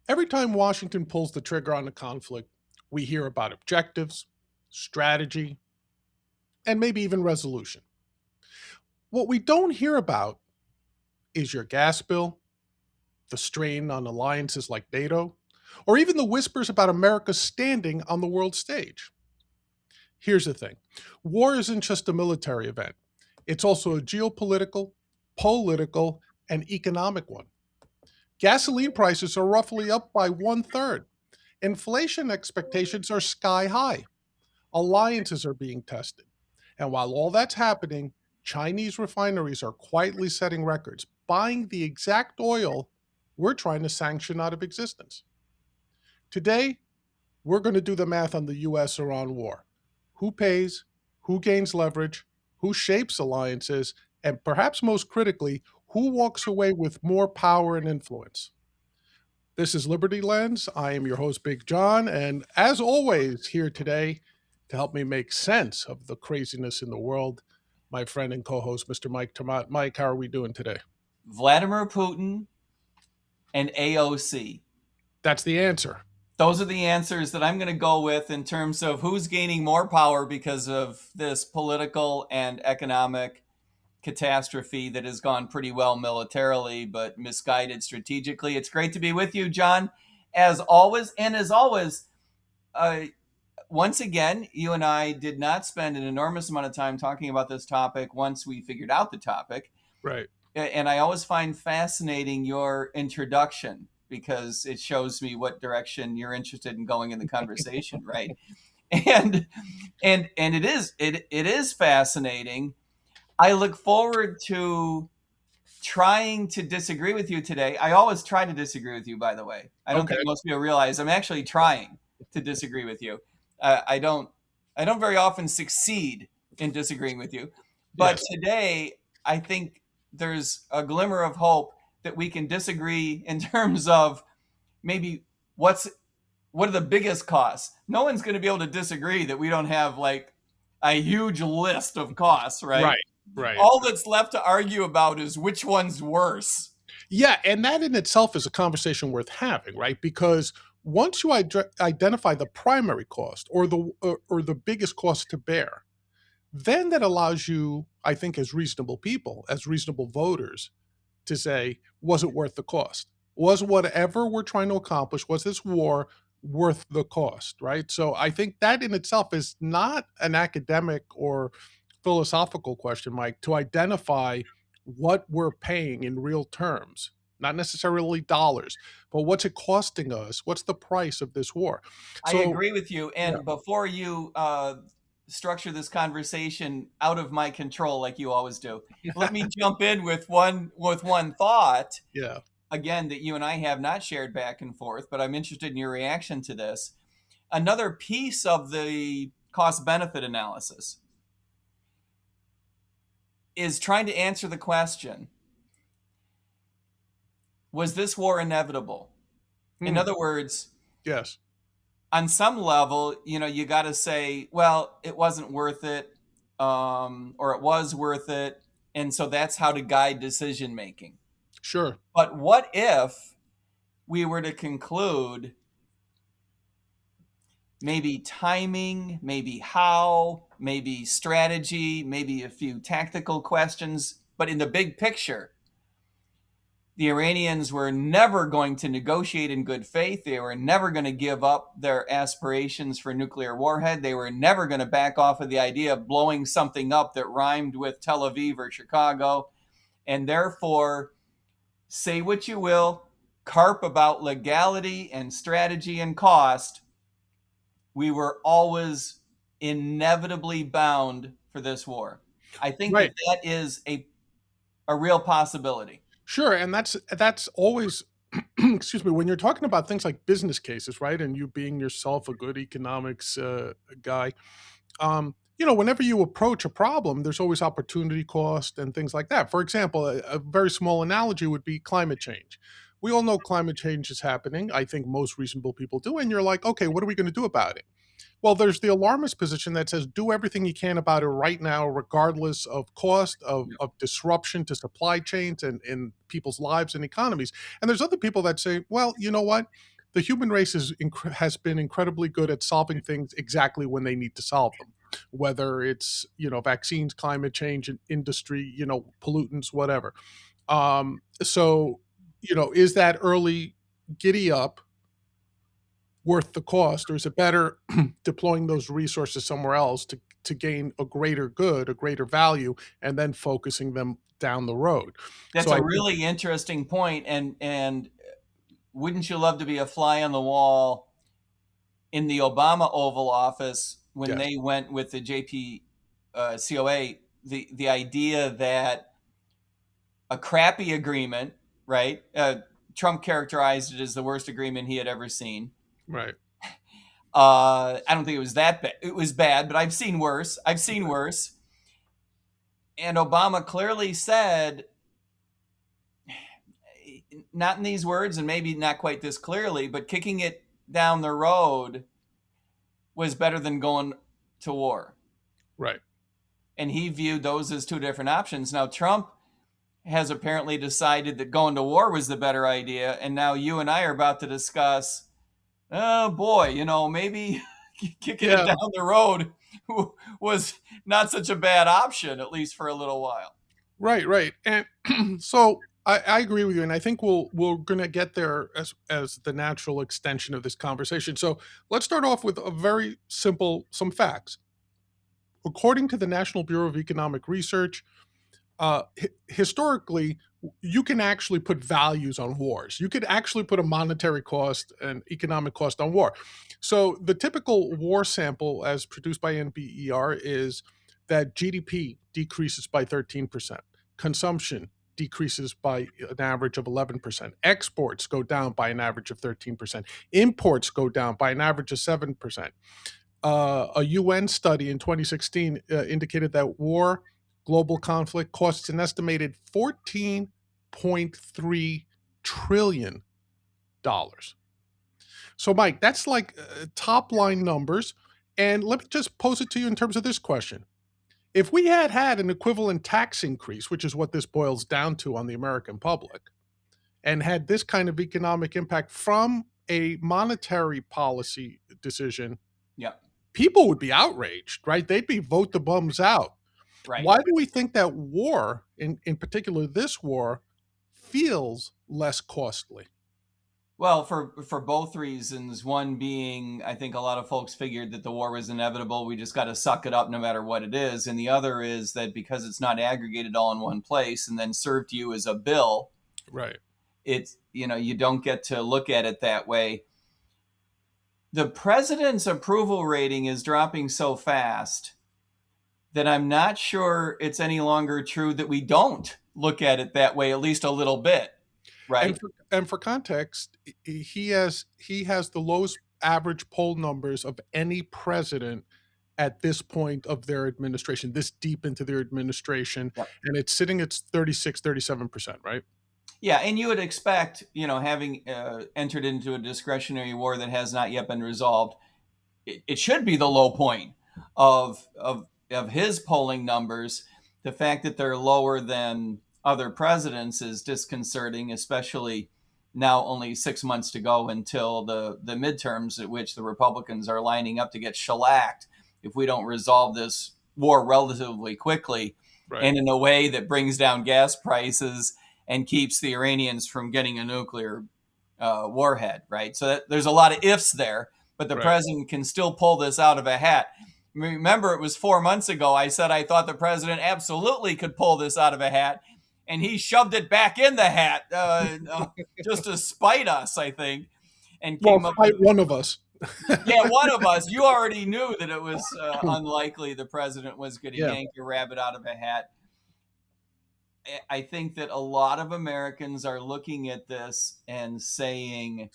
Every time Washington pulls the trigger on a conflict, we hear about objectives, strategy, and maybe even resolution. What we don't hear about is your gas bill, the strain on alliances like NATO, or even the whispers about America's standing on the world stage. Here's the thing: war isn't just a military event, it's also a geopolitical, political, and economic one. Gasoline prices are roughly up by one third. Inflation expectations are sky high. Alliances are being tested. And while all that's happening, Chinese refineries are quietly setting records, buying the exact oil we're trying to sanction out of existence. Today, we're going to do the math on the US Iran war. Who pays? Who gains leverage? Who shapes alliances? And perhaps most critically, who walks away with more power and influence? This is Liberty Lens. I am your host, Big John. And as always, here today to help me make sense of the craziness in the world, my friend and co host, Mr. Mike Tomat. Mike, how are we doing today? Vladimir Putin and AOC. That's the answer. Those are the answers that I'm going to go with in terms of who's gaining more power because of this political and economic catastrophe that has gone pretty well militarily, but misguided strategically. It's great to be with you, John, as always. And as always, uh, once again, you and I did not spend an enormous amount of time talking about this topic once we figured out the topic. Right. And I always find fascinating your introduction because it shows me what direction you're interested in going in the conversation, right? And it is fascinating. I look forward to trying to disagree with you today. I always try to disagree with you, by the way. I don't Okay. think most people realize I'm actually trying to disagree with you. I don't very often succeed in disagreeing with you, but Yes. today I think there's a glimmer of hope that we can disagree in terms of maybe what are the biggest costs. No one's going to be able to disagree that we don't have like a huge list of costs, right? Right. Right. All that's left to argue about is which one's worse. Yeah. And that in itself is a conversation worth having, right? Because once you identify the primary cost or the biggest cost to bear, then that allows you, I think, as reasonable people, as reasonable voters, to say, was it worth the cost? Was whatever we're trying to accomplish, was this war worth the cost, right? So I think that in itself is not an academic or philosophical question, Mike, to identify what we're paying in real terms, not necessarily dollars, but what's it costing us? What's the price of this war? I So, agree with you. yeah, And before you structure this conversation out of my control, like you always do, let me jump in with one thought yeah. again that you and I have not shared back and forth, but I'm interested in your reaction to this. Another piece of the cost benefit analysis is trying to answer the question, was this war inevitable? In Hmm. other words, Yes. on some level, you got to say, well, it wasn't worth it, or it was worth it. And so that's how to guide decision making. Sure. But what if we were to conclude maybe timing, maybe how, maybe strategy, maybe a few tactical questions, but in the big picture, the Iranians were never going to negotiate in good faith. They were never going to give up their aspirations for nuclear warhead. They were never going to back off of the idea of blowing something up that rhymed with Tel Aviv or Chicago. And therefore, say what you will, carp about legality and strategy and cost, we were always inevitably bound for this war. I think that Right. that is a real possibility. Sure, and that's always excuse me, when you're talking about things like business cases, right? And you being yourself a good economics guy, whenever you approach a problem, there's always opportunity cost and things like that. For example, a very small analogy would be climate change. We all know climate change is happening. I think most reasonable people do. And you're like, okay, what are we going to do about it? Well, there's the alarmist position that says do everything you can about it right now, regardless of cost, of disruption to supply chains and people's lives and economies. And there's other people that say, well, you know what? the human race has been incredibly good at solving things exactly when they need to solve them, whether it's vaccines, climate change, industry, pollutants, whatever. So is that early giddy up worth the cost, or is it better deploying those resources somewhere else to gain a greater good, a greater value, and then focusing them down the road? That's So a I think, really interesting point, and wouldn't you love to be a fly on the wall in the Obama Oval Office when yes, they went with the JPCOA? The idea that a crappy agreement, right? Trump characterized it as the worst agreement he had ever seen. right, I don't think it was that bad. It was bad, but I've seen worse. I've seen right, worse. And Obama clearly said, not in these words, and maybe not quite this clearly, but kicking it down the road was better than going to war. right. And he viewed those as two different options. Now, Trump has apparently decided that going to war was the better idea. And now you and I are about to discuss, oh boy, maybe kicking it Yeah, down the road was not such a bad option, at least for a little while. right, right. And so I agree with you, and I think we're gonna get there as the natural extension of this conversation. So let's start off with a very simple some facts. According to the National Bureau of Economic Research, historically, you can actually put values on wars. You could actually put a monetary cost and economic cost on war. So the typical war sample, as produced by NBER, is that GDP decreases by 13%, consumption decreases by an average of 11%, exports go down by an average of 13%, imports go down by an average of 7%. A UN study in 2016 indicated that global conflict costs an estimated $14.3 trillion. So, Mike, that's like top line numbers. And let me just pose it to you in terms of this question. If we had had an equivalent tax increase, which is what this boils down to on the American public, and had this kind of economic impact from a monetary policy decision, Yeah, people would be outraged, right? They'd be vote the bums out. right. Why do we think that war, in particular this war, feels less costly? Well, for both reasons. One being, I think a lot of folks figured that the war was inevitable. We just got to suck it up no matter what it is. And the other is that because it's not aggregated all in one place and then served to you as a bill, Right. it's, you don't get to look at it that way. The president's approval rating is dropping so fast that I'm not sure it's any longer true that we don't look at it that way, at least a little bit, And right? for context, he has the lowest average poll numbers of any president at this point of their administration, this deep into their administration, Yep. and it's sitting at 36-37%, right? Yeah, and you would expect, having entered into a discretionary war that has not yet been resolved, it should be the low point of his polling numbers. The fact that they're lower than other presidents is disconcerting, especially now only 6 months to go until the midterms, at which the Republicans are lining up to get shellacked if we don't resolve this war relatively quickly Right. and in a way that brings down gas prices and keeps the Iranians from getting a nuclear warhead, right? So there's a lot of ifs there, but the Right. president can still pull this out of a hat. Remember, it was 4 months ago I said I thought the president absolutely could pull this out of a hat, and he shoved it back in the hat just to spite us, I think, and Well, came up with, fight one of us. yeah, one of us. You already knew that it was unlikely the president was going to Yeah. yank a rabbit out of a hat. I think that a lot of Americans are looking at this and saying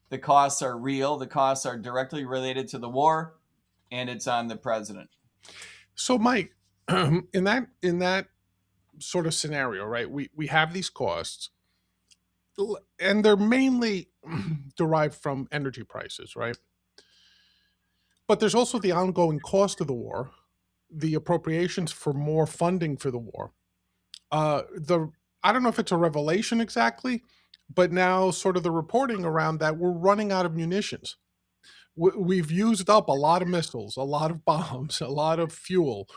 the costs are real, the costs are directly related to the war, and it's on the president. So, Mike, in that sort of scenario, right? We have these costs, and they're mainly derived from energy prices, right? But there's also the ongoing cost of the war, the appropriations for more funding for the war. The I don't know if it's a revelation exactly, but now sort of the reporting around that we're running out of munitions. We've used up a lot of missiles, a lot of bombs, a lot of fuel,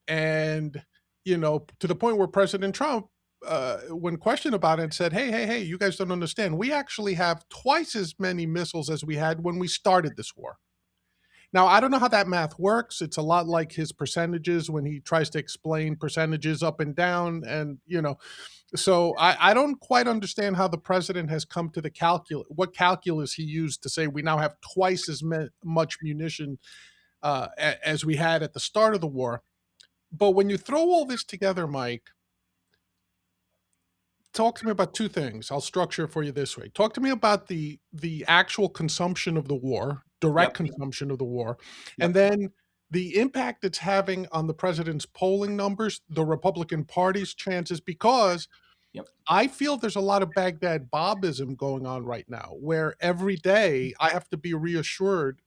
and to the point where President Trump, when questioned about it, said, "Hey, you guys don't understand. We actually have twice as many missiles as we had when we started this war." Now, I don't know how that math works. It's a lot like his percentages when he tries to explain percentages up and down, and so I don't quite understand how the president has come to the what calculus he used to say we now have twice as much munition as we had at the start of the war. But when you throw all this together, Mike, talk to me about two things. I'll structure it for you this way. Talk to me about the actual consumption of the war, direct Yep. consumption of the war, and Yep. then the impact it's having on the president's polling numbers, the Republican Party's chances, because Yep. I feel there's a lot of Baghdad Bobism going on right now, where every day I have to be reassured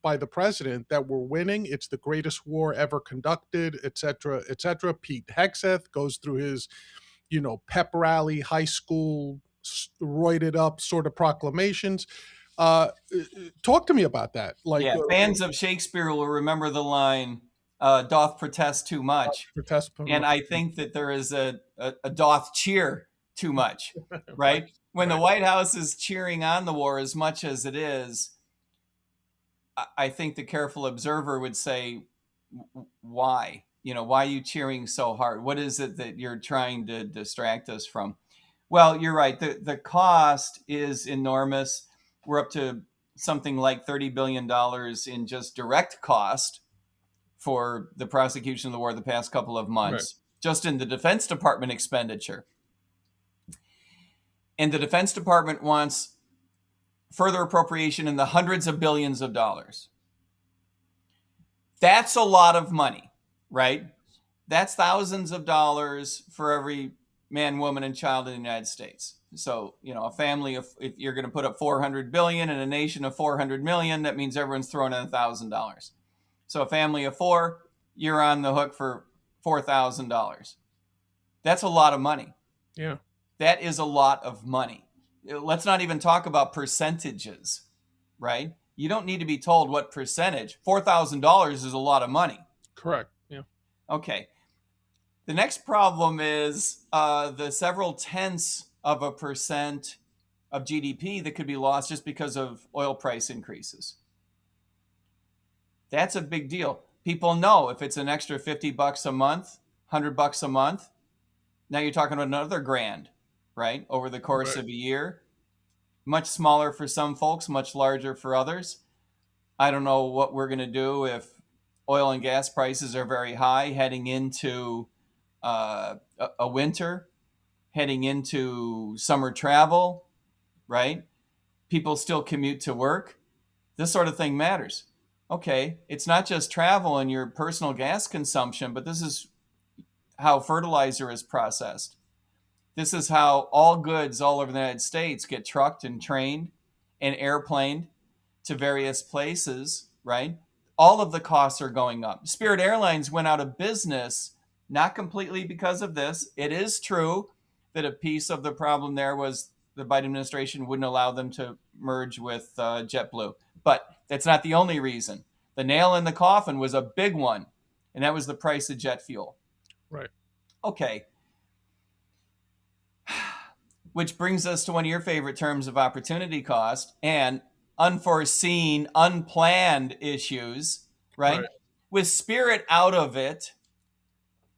by the president that we're winning. It's the greatest war ever conducted, et cetera, et cetera. Pete Hegseth goes through his, pep rally, high school, roided up sort of proclamations. Talk to me about that. Like, Yeah. Fans of Shakespeare will remember the line, doth protest too much. protest. And I think that there is a doth cheer too much, Right, right? When the right, White House is cheering on the war as much as it is, I think the careful observer would say, why? Why are you cheering so hard? What is it that you're trying to distract us from? Well, you're right. The cost is enormous. We're up to something like $30 billion in just direct cost for the prosecution of the war the past couple of right. months, just in the Defense Department expenditure. And the Defense Department wants further appropriation in the hundreds of billions of dollars. That's a lot of money, right? That's thousands of dollars for every man, woman, and child in the United States. So, a family of, if you're going to put up 400 billion in a nation of 400 million, that means everyone's throwing in $1,000. So a family of four, you're on the hook for $4,000. That's a lot of money. Yeah. That is a lot of money. Let's not even talk about percentages, right? You don't need to be told what percentage. $4,000 is a lot of money. Correct. Yeah. Okay. The next problem is the several tenths of a percent of GDP that could be lost just because of oil price increases. That's a big deal. People know if it's an extra $50 a month, $100 a month, now you're talking about another grand, right? Over the course Right. of a year. Much smaller for some folks, much larger for others. I don't know what we're going to do if oil and gas prices are very high heading into a winter, heading into summer travel, right? People still commute to work. This sort of thing matters. Okay, it's not just travel and your personal gas consumption, but this is how fertilizer is processed. This is how all goods all over the United States get trucked and trained and airplaned to various places, right? All of the costs are going up. Spirit Airlines went out of business, not completely because of this. It is true that a piece of the problem there was the Biden administration wouldn't allow them to merge with JetBlue. But that's not the only reason. The nail in the coffin was a big one, and that was the price of jet fuel. Right. Okay. Which brings us to one of your favorite terms of opportunity cost and unforeseen, unplanned issues, right? Right. With Spirit out of it,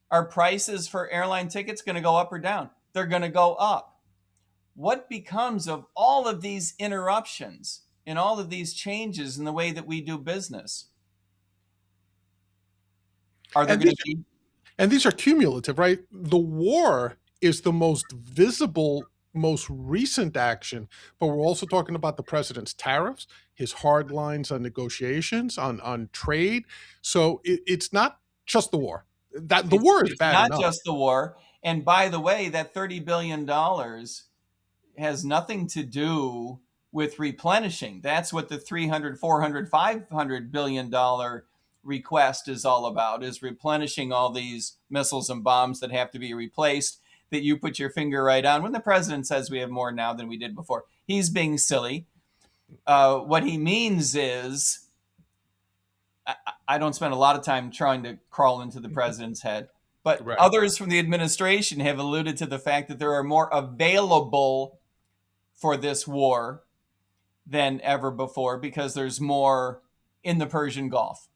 are prices for airline tickets going to go up or down? They're going to go up. What becomes of all of these interruptions and all of these changes in the way that we do business? Are there And going these to be? and these are cumulative, right? The war is the most visible, most recent action, but we're also talking about the president's tariffs, his hard lines on negotiations, on trade. So it's not just the war. That the war is It's bad not enough. just the war. And by the way, that $30 billion has nothing to do with replenishing. That's what the 300, 400, 500 billion dollar request is all about, is replenishing all these missiles and bombs that have to be replaced. that you put your finger right on when the president says we have more now than we did before. He's being silly. What he means is, I don't spend a lot of time trying to crawl into the president's head, but Right. others from the administration have alluded to the fact that there are more available for this war than ever before because there's more in the Persian Gulf.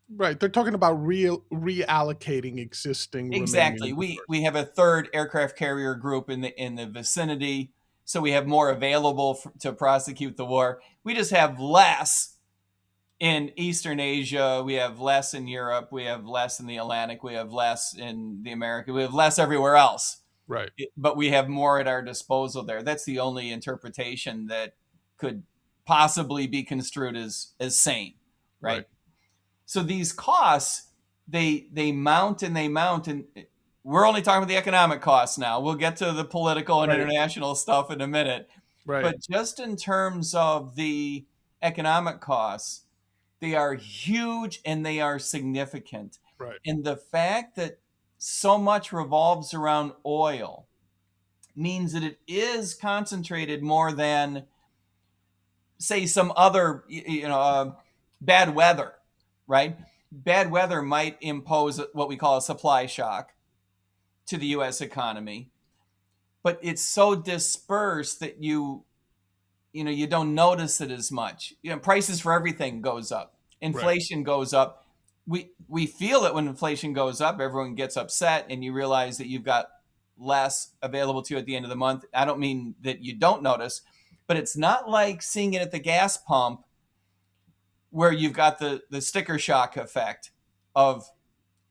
Right. They're talking about reallocating existing Exactly. remaining We have a third aircraft carrier group in the vicinity, so we have more available to prosecute the war. We just have less in Eastern Asia. We have less in Europe. We have less in the Atlantic. We have less in the America. We have less everywhere else. Right. But we have more at our disposal there. That's the only interpretation that could possibly be construed as sane, right? So these costs, they mount and they mount, and we're only talking about the economic costs now. We'll get to the political and international stuff in a minute. Right. But just in terms of the economic costs, they are huge and they are significant. Right. And the fact that so much revolves around oil means that it is concentrated more than, say, some other, bad weather, right? Bad weather might impose what we call a supply shock to the U.S. economy, but it's so dispersed that you don't notice it as much. Prices for everything goes up. Inflation goes up. We feel it when inflation goes up. Everyone gets upset, and you realize that you've got less available to you at the end of the month. I don't mean that you don't notice, but it's not like seeing it at the gas pump where you've got the sticker shock effect of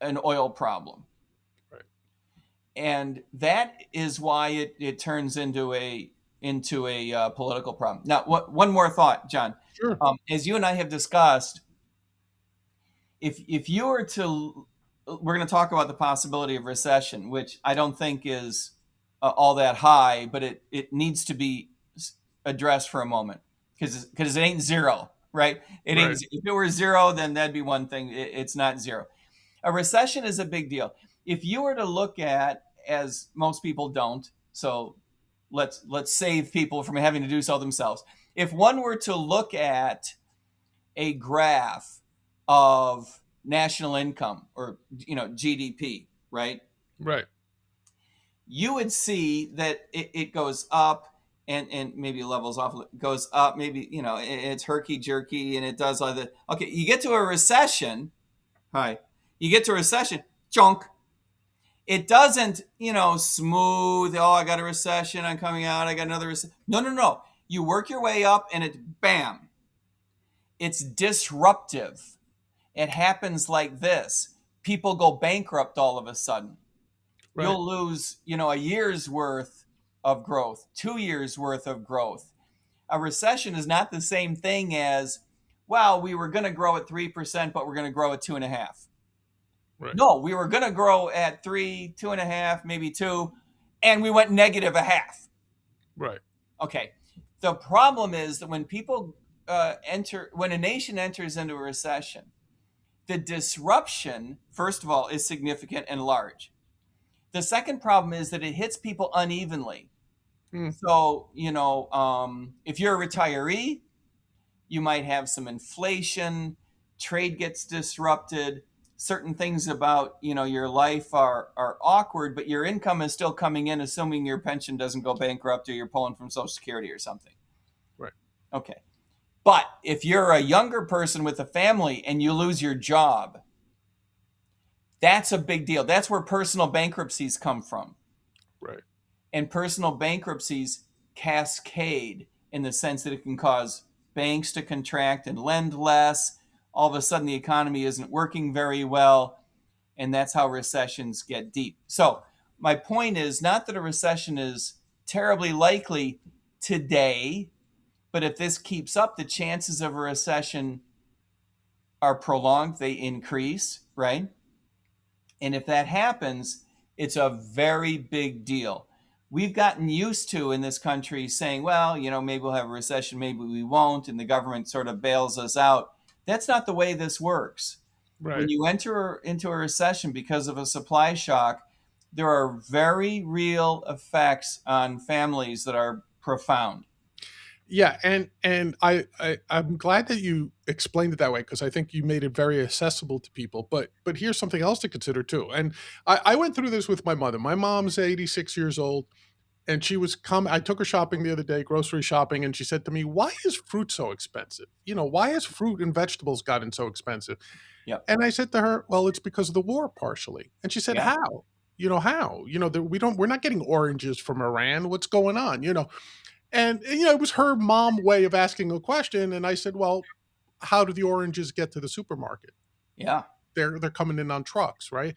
an oil problem. Right. And that is why it turns into a political problem. Now, one more thought, John. Sure. As you and I have discussed, if you were to, we're going to talk about the possibility of recession, which I don't think is all that high, but it needs to be addressed for a moment because it ain't zero, right? It ain't. If it were zero, then that'd be one thing. It's not zero. A recession is a big deal. If you were to look at, as most people don't, so let's save people from having to do so themselves. If one were to look at a graph of national income or GDP, right? Right. You would see that it goes up and maybe levels off, goes up, maybe it's herky jerky and it does all that. Okay, you get to a recession. Hi. You get to a recession, junk. It doesn't, smooth. Oh, I got a recession. I'm coming out. I got another recession. No. You work your way up and it's bam. It's disruptive. It happens like this. People go bankrupt all of a sudden. Right. You'll lose, a year's worth of growth, 2 years worth of growth. A recession is not the same thing as, well, we were going to grow at 3%, but we're going to grow at 2.5%. Right. No, we were going to grow at 3, 2.5, maybe 2, and we went negative 0.5. Right. Okay. The problem is that when people when a nation enters into a recession, the disruption, first of all, is significant and large. The second problem is that it hits people unevenly. So, if you're a retiree, you might have some inflation, trade gets disrupted. Certain things about your life are awkward, but your income is still coming in, assuming your pension doesn't go bankrupt or you're pulling from Social Security or something. Right. Okay. But if you're a younger person with a family and you lose your job, that's a big deal. That's where personal bankruptcies come from. Right. And personal bankruptcies cascade in the sense that it can cause banks to contract and lend less. All of a sudden, the economy isn't working very well, and that's how recessions get deep. So my point is not that a recession is terribly likely today, but if this keeps up, the chances of a recession are prolonged, they increase, right? And if that happens, it's a very big deal. We've gotten used to in this country saying, well, maybe we'll have a recession, maybe we won't, and the government sort of bails us out. That's not the way this works. Right. When you enter into a recession because of a supply shock, there are very real effects on families that are profound. Yeah, and I'm glad that you explained it that way because I think you made it very accessible to people. But here's something else to consider too. And I went through this with my mother. My mom's 86 years old, and she was come. I took her shopping the other day, grocery shopping, and she said to me, "Why is fruit so expensive? Why has fruit and vegetables gotten so expensive?" Yep. And I said to her, "Well, it's because of the war, partially." And she said, Yeah. "How? How? We're not getting oranges from Iran. What's going on? And it was her mom way of asking a question, and I said, "Well, how do the oranges get to the supermarket? Yeah. They're coming in on trucks, right?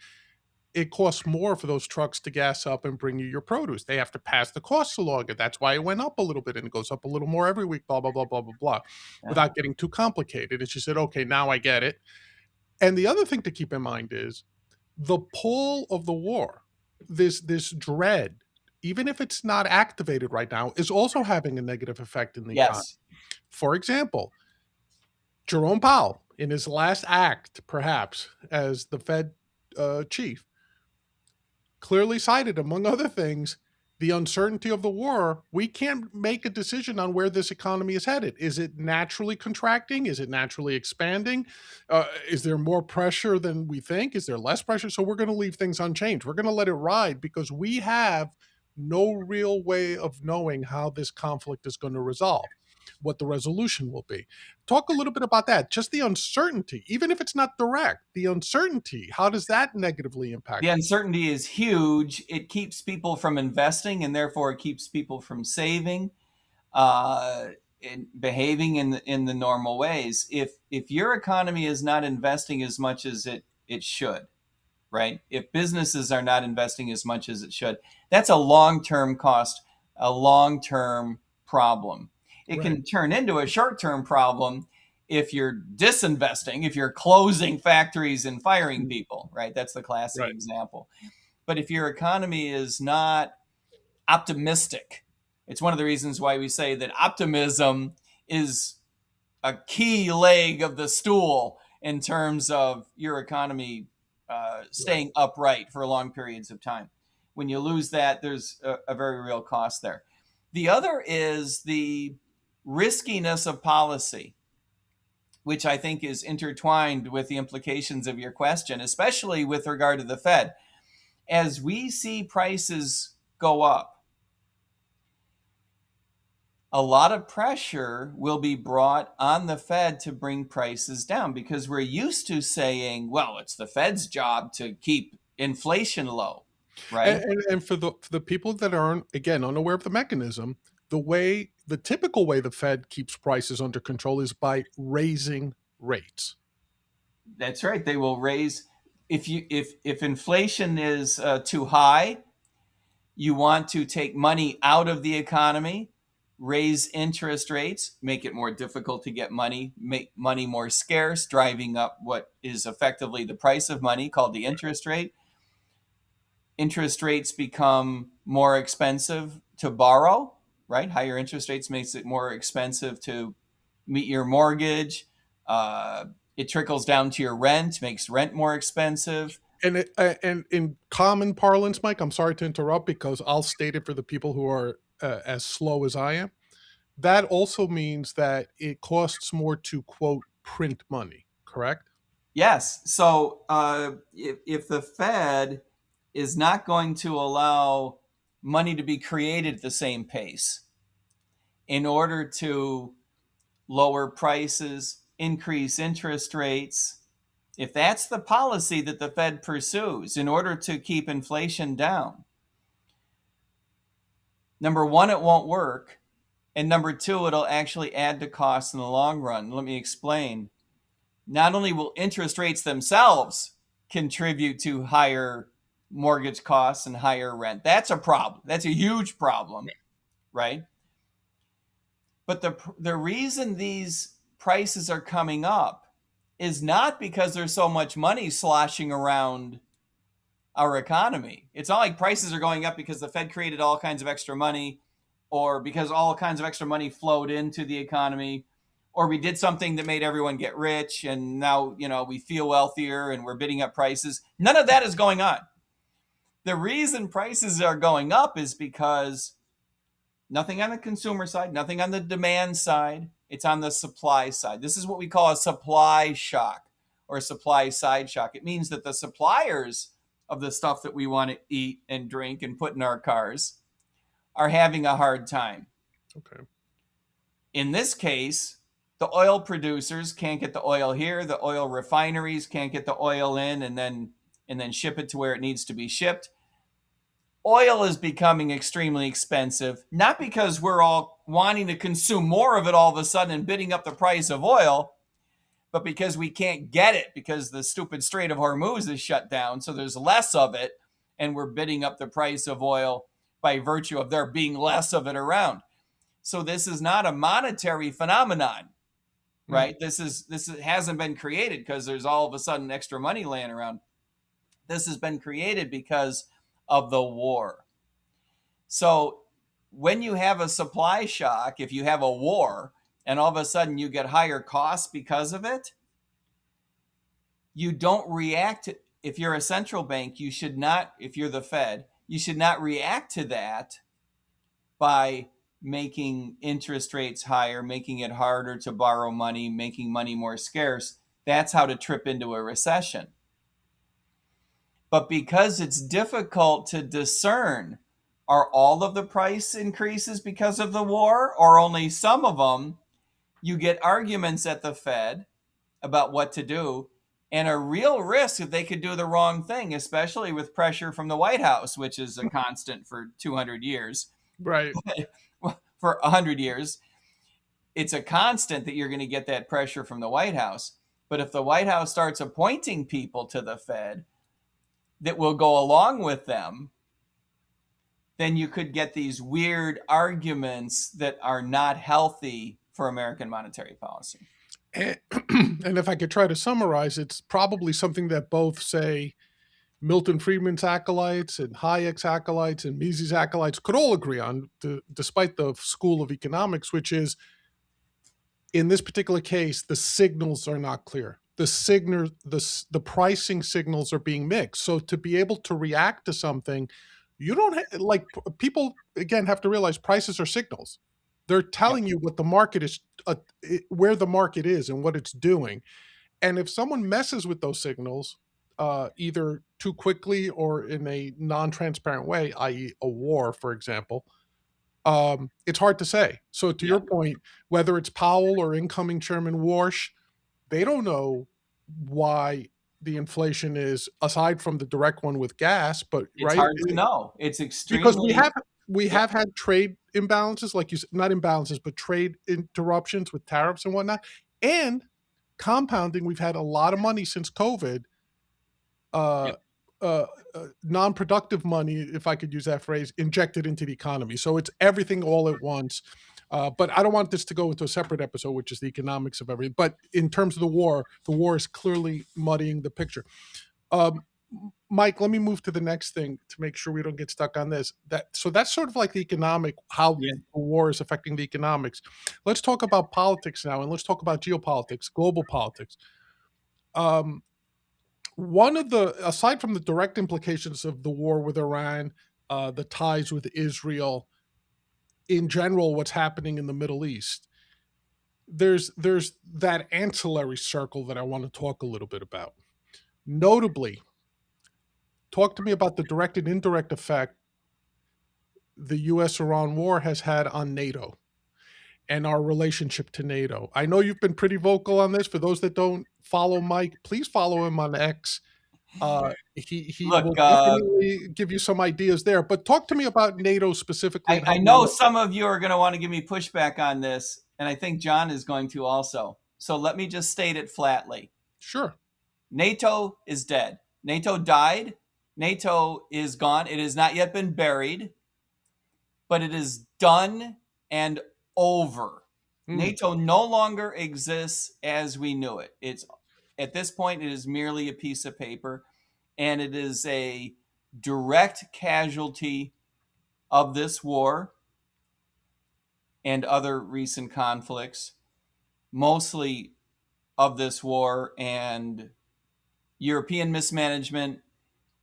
It costs more for those trucks to gas up and bring you your produce. They have to pass the costs along, and that's why it went up a little bit, and it goes up a little more every week, blah, blah, blah, blah, blah, blah," Yeah. without getting too complicated. And she said, "Okay, now I get it." And the other thing to keep in mind is the pull of the war, this dread, even if it's not activated right now, is also having a negative effect in the economy. Yes. For example, Jerome Powell, in his last act, perhaps, as the Fed chief, clearly cited, among other things, the uncertainty of the war. We can't make a decision on where this economy is headed. Is it naturally contracting? Is it naturally expanding? Is there more pressure than we think? Is there less pressure? So we're going to leave things unchanged. We're going to let it ride because we have no real way of knowing how this conflict is going to resolve, what the resolution will be. Talk a little bit about that. Just the uncertainty, even if it's not direct, the uncertainty, how does that negatively The impact people? uncertainty is huge. It keeps people from investing, and therefore it keeps people from saving, uh, and behaving in the normal ways. If your economy is not investing as much as it should, right? If businesses are not investing as much as it should, that's a long-term cost, a long-term problem. It Right. can turn into a short-term problem if you're disinvesting, if you're closing factories and firing Mm. people, right? That's the classic Right. example. But if your economy is not optimistic, it's one of the reasons why we say that optimism is a key leg of the stool in terms of your economy Right. staying upright for long periods of time. When you lose that, there's a very real cost there. The other is the riskiness of policy, which I think is intertwined with the implications of your question, especially with regard to the Fed. As we see prices go up, a lot of pressure will be brought on the Fed to bring prices down because we're used to saying, well, it's the Fed's job to keep inflation low, right? And for the people that are again unaware of the mechanism, the typical way the Fed keeps prices under control is by raising rates. That's right. They will raise if inflation is too high, you want to take money out of the economy, raise interest rates, make it more difficult to get money, make money more scarce, driving up what is effectively the price of money called the interest rate. Interest rates become more expensive to borrow, right? Higher interest rates makes it more expensive to meet your mortgage. It trickles down to your rent, makes rent more expensive. And in common parlance, Mike, I'm sorry to interrupt because I'll state it for the people who are as slow as I am. That also means that it costs more to quote print money. Correct? Yes. So if the Fed is not going to allow money to be created at the same pace in order to lower prices, increase interest rates, if that's the policy that the Fed pursues in order to keep inflation down, number one, it won't work. And number two, it'll actually add to costs in the long run. Let me explain. Not only will interest rates themselves contribute to higher mortgage costs and higher rent, that's a problem. That's a huge problem, right? But the reason these prices are coming up is not because there's so much money sloshing around our economy. It's not like prices are going up because the Fed created all kinds of extra money or because all kinds of extra money flowed into the economy or we did something that made everyone get rich and now, we feel wealthier and we're bidding up prices. None of that is going on. The reason prices are going up is because nothing on the consumer side, nothing on the demand side. It's on the supply side. This is what we call a supply shock or a supply side shock. It means that the suppliers of the stuff that we want to eat and drink and put in our cars are having a hard time. Okay. In this case, the oil producers can't get the oil here. The oil refineries can't get the oil in and then ship it to where it needs to be shipped. Oil is becoming extremely expensive, not because we're all wanting to consume more of it all of a sudden and bidding up the price of oil, but because we can't get it because the stupid Strait of Hormuz is shut down. So there's less of it, and we're bidding up the price of oil by virtue of there being less of it around. So this is not a monetary phenomenon, right? This hasn't been created because there's all of a sudden extra money laying around. This has been created because of the war. So when you have a supply shock, if you have a war and all of a sudden you get higher costs because of it, you don't react. If you're a central bank, you should not, if you're the Fed, you should not react to that by making interest rates higher, making it harder to borrow money, making money more scarce. That's how to trip into a recession. But because it's difficult to discern, are all of the price increases because of the war or only some of them, you get arguments at the Fed about what to do and a real risk that they could do the wrong thing, especially with pressure from the White House, which is a constant for 200 years. Right. For 100 years, it's a constant that you're going to get that pressure from the White House. But if the White House starts appointing people to the Fed that will go along with them, then you could get these weird arguments that are not healthy for American monetary policy. And, and if I could try to summarize, it's probably something that both, say, Milton Friedman's acolytes and Hayek's acolytes and Mises' acolytes could all agree on, despite the school of economics, which is, in this particular case, the signals are not clear. The pricing signals are being mixed. So to be able to react to something, you don't like people again have to realize prices are signals. They're telling you what the market is, where the market is, and what it's doing. And if someone messes with those signals, either too quickly or in a non-transparent way, i.e., a war, for example, it's hard to say. So to your point, whether it's Powell or incoming Chairman Warsh, they don't know why the inflation is, aside from the direct one with gas, but it's hard to know. It's extremely, because we have had trade imbalances, like you said, not imbalances, but trade interruptions with tariffs and whatnot, and compounding. We've had a lot of money since COVID, non-productive money, if I could use that phrase, injected into the economy. So it's everything all at once. But I don't want this to go into a separate episode, which is the economics of everything. But in terms of the war is clearly muddying the picture. Mike, let me move to the next thing to make sure we don't get stuck on this. So that's sort of like the economic, how the war is affecting the economics. Let's talk about politics now, and let's talk about geopolitics, global politics. One of the, aside from the direct implications of the war with Iran, the ties with Israel, in general, what's happening in the Middle East, there's that ancillary circle that I want to talk a little bit about. Notably, talk to me about the direct and indirect effect the U.S.-Iran war has had on NATO and our relationship to NATO. I know you've been pretty vocal on this. For those that don't follow Mike, please follow him on X. He will definitely give you some ideas there. But talk to me about NATO specifically. I know some of you are going to want to give me pushback on this, and I think John is going to also. So let me just state it flatly. Sure. NATO is dead. NATO died. NATO is gone. It has not yet been buried, but it is done and over. NATO no longer exists as we knew it. It's at this point, it is merely a piece of paper, and it is a direct casualty of this war and other recent conflicts, mostly of this war and European mismanagement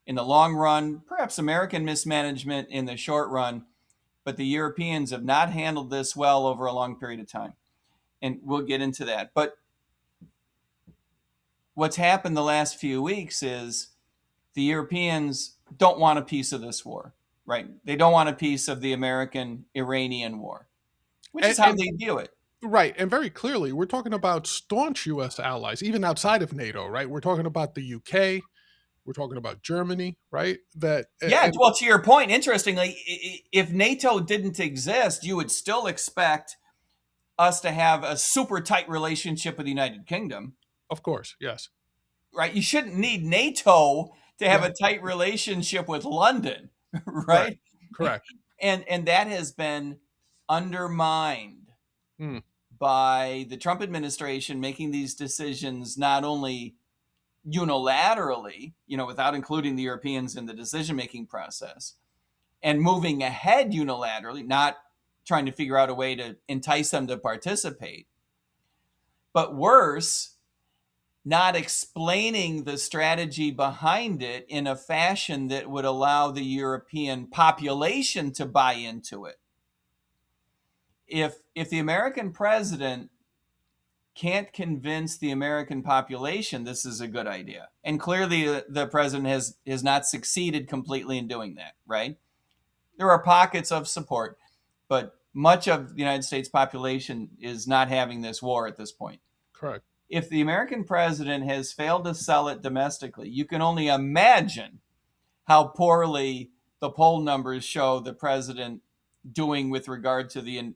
in the long run, perhaps American mismanagement in the short run, but the Europeans have not handled this well over a long period of time. And we'll get into that. But what's happened the last few weeks is the Europeans don't want a piece of this war, right? They don't want a piece of the American-Iranian war, which is how And they view it. right, and very clearly, we're talking about staunch U.S. allies, even outside of NATO, right? We're talking about the UK, we're talking about Germany, right? That Yeah, and well, to your point, interestingly, if NATO didn't exist, you would still expect us to have a super tight relationship with the United Kingdom, of course, yes, right? You shouldn't need NATO to have right, a tight relationship with London, right, right? correct. And that has been undermined Mm, by the Trump administration making these decisions not only unilaterally, without including the Europeans in the decision making process, and moving ahead unilaterally, not trying to figure out a way to entice them to participate, but worse, not explaining the strategy behind it in a fashion that would allow the European population to buy into it. If the American president can't convince the American population this is a good idea, and clearly the president has not succeeded completely in doing that, right? There are pockets of support, but much of the United States population is not having this war at this point. correct. If the American president has failed to sell it domestically, you can only imagine how poorly the poll numbers show the president doing with regard to the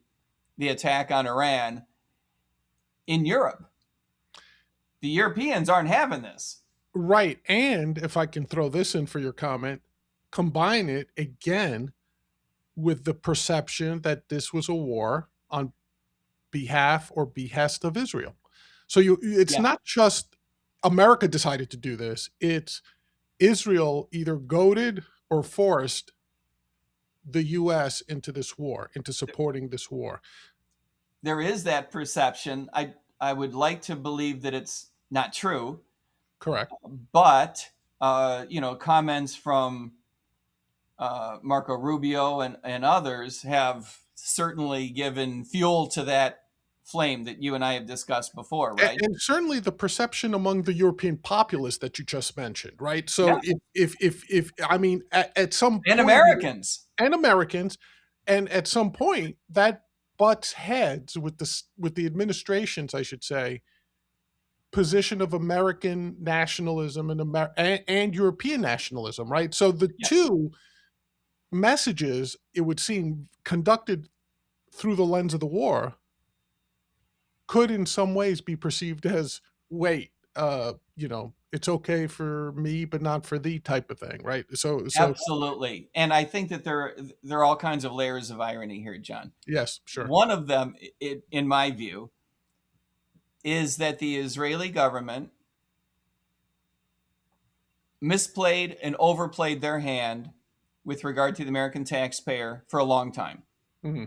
attack on Iran in Europe. The Europeans aren't having this. Right, and if I can throw this in for your comment, combine it again with the perception that this was a war on behalf or behest of Israel. So it's Yeah, not just America decided to do this, it's Israel either goaded or forced the US into this war, into supporting this war. there is that perception. I would like to believe that it's not true, Correct. but comments from Marco Rubio and others have certainly given fuel to that flame that you and I have discussed before, right? And certainly the perception among the European populace that you just mentioned, right? Yeah, So if I mean at some and point, Americans. and Americans, and at some point that butts heads with the administrations, I should say, position of American nationalism and European nationalism, right? So the Yeah, two messages, it would seem, conducted through the lens of the war, could in some ways be perceived as, wait, it's okay for me but not for thee type of thing, right? So absolutely. And I think that there are all kinds of layers of irony here, John. yes, sure. One of them, in my view, is that the Israeli government misplayed and overplayed their hand with regard to the American taxpayer for a long time. Hmm.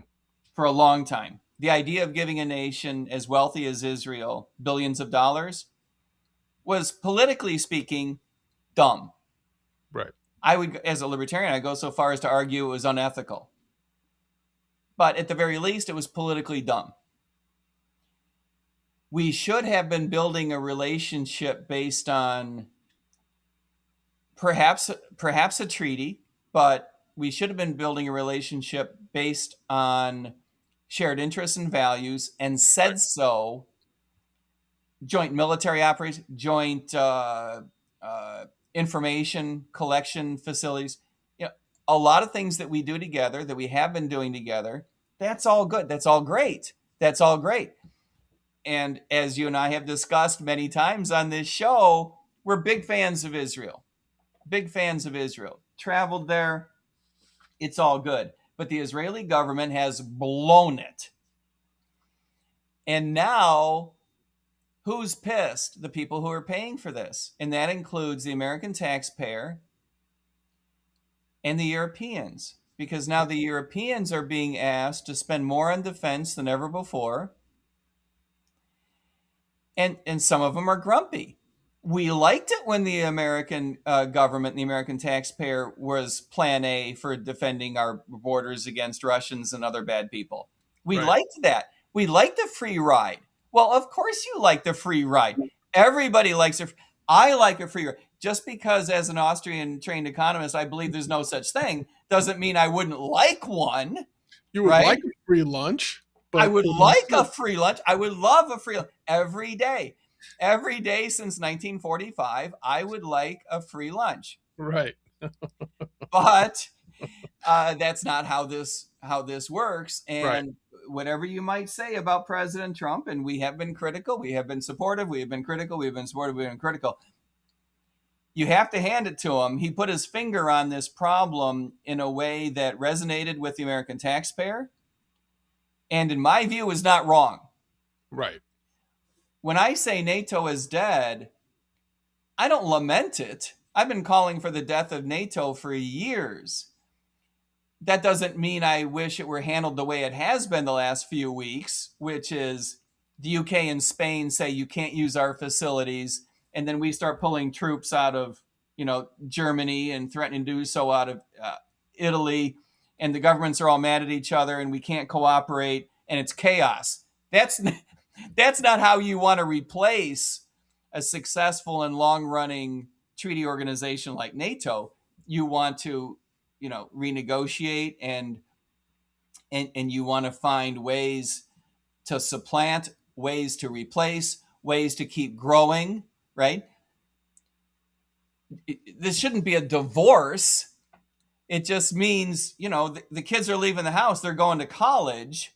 For a long time. The idea of giving a nation as wealthy as Israel billions of dollars was, politically speaking, dumb. Right. I would, as a libertarian, I go so far as to argue it was unethical. But at the very least, it was politically dumb. We should have been building a relationship based on perhaps a treaty, but we should have been building a relationship based on shared interests and values, and Right. said so. Joint military operations, joint information collection facilities, a lot of things that we do together, that we have been doing together. That's all good. That's all great. That's all great. And as you and I have discussed many times on this show, we're big fans of Israel. Big fans of Israel. Traveled there. It's all good. But the Israeli government has blown it. And now, who's pissed? The people who are paying for this. And that includes the American taxpayer and the Europeans. Because now the Europeans are being asked to spend more on defense than ever before. And some of them are grumpy. We liked it when the American government, the American taxpayer, was plan A for defending our borders against Russians and other bad people. We Right. liked that. We liked the free ride. Well, of course you like the free ride. Everybody likes it. I like a free ride. Just because, as an Austrian trained economist, I believe there's no such thing, doesn't mean I wouldn't like one, You would right? like a free lunch, I but would like a free lunch. I would love a free lunch every day. Every day since 1945, I would like a free lunch. right. But that's not how this works. Right. And whatever you might say about President Trump, and we have been critical, we have been supportive, we have been critical, we've been supportive, we've been critical. You have to hand it to him. He put his finger on this problem in a way that resonated with the American taxpayer, and in my view, is not wrong. Right. When I say NATO is dead, I don't lament it. I've been calling for the death of NATO for years. That doesn't mean I wish it were handled the way it has been the last few weeks, which is the UK and Spain say you can't use our facilities, and then we start pulling troops out of, Germany and threatening to do so out of Italy, and the governments are all mad at each other, and we can't cooperate, and it's chaos. That's not how you want to replace a successful and long-running treaty organization like NATO. You want to, renegotiate and you want to find ways to supplant, ways to replace, ways to keep growing, right? This shouldn't be a divorce. It just means, the kids are leaving the house, they're going to college.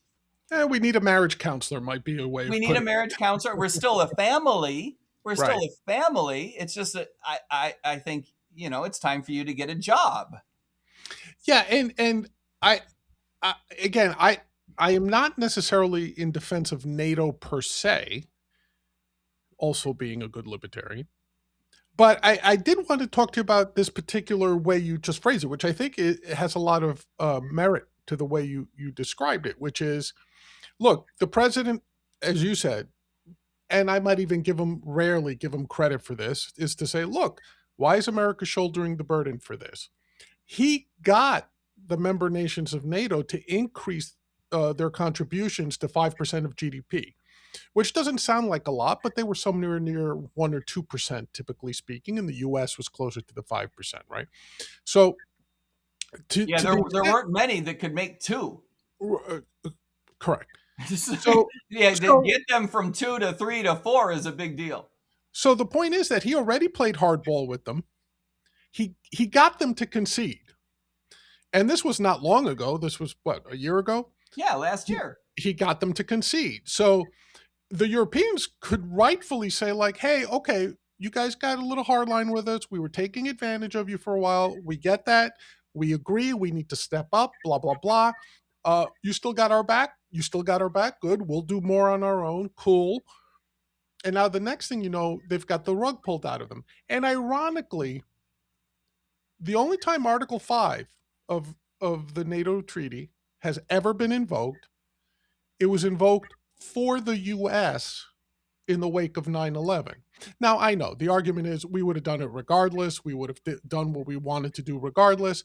We need a marriage counselor might be a way We of need a putting marriage counselor. We're still a family. We're it. still Right. a family. It's just that I think, it's time for you to get a job. Yeah, and I again, I am not necessarily in defense of NATO per se, also being a good libertarian. But I did want to talk to you about this particular way you just phrased it, which I think it has a lot of merit to the way you described it, which is, look, the president, as you said, and I might even rarely give him credit for this, is to say, look, why is America shouldering the burden for this? He got the member nations of NATO to increase their contributions to 5% of GDP, which doesn't sound like a lot, but they were somewhere near 1 or 2%, typically speaking, and the US was closer to the 5%, right? So, Yeah, to there the weren't many that could make two. correct. So, Yeah, so, get them from 2 to 3 to 4 is a big deal. so the point is that he already played hardball with them. He got them to concede. And this was not long ago. This was what, a year ago? Yeah, last year. He got them to concede. So the Europeans could rightfully say, like, hey, okay, you guys got a little hardline with us. We were taking advantage of you for a while. We get that. We agree. We need to step up, blah, blah, blah. You still got our back? You still got our back? Good. We'll do more on our own. Cool. And now the next thing you know, they've got the rug pulled out of them. And ironically, the only time Article 5 of the NATO treaty has ever been invoked, it was invoked for the US in the wake of 9/11. Now, I know the argument is we would have done it regardless. We would have done what we wanted to do regardless.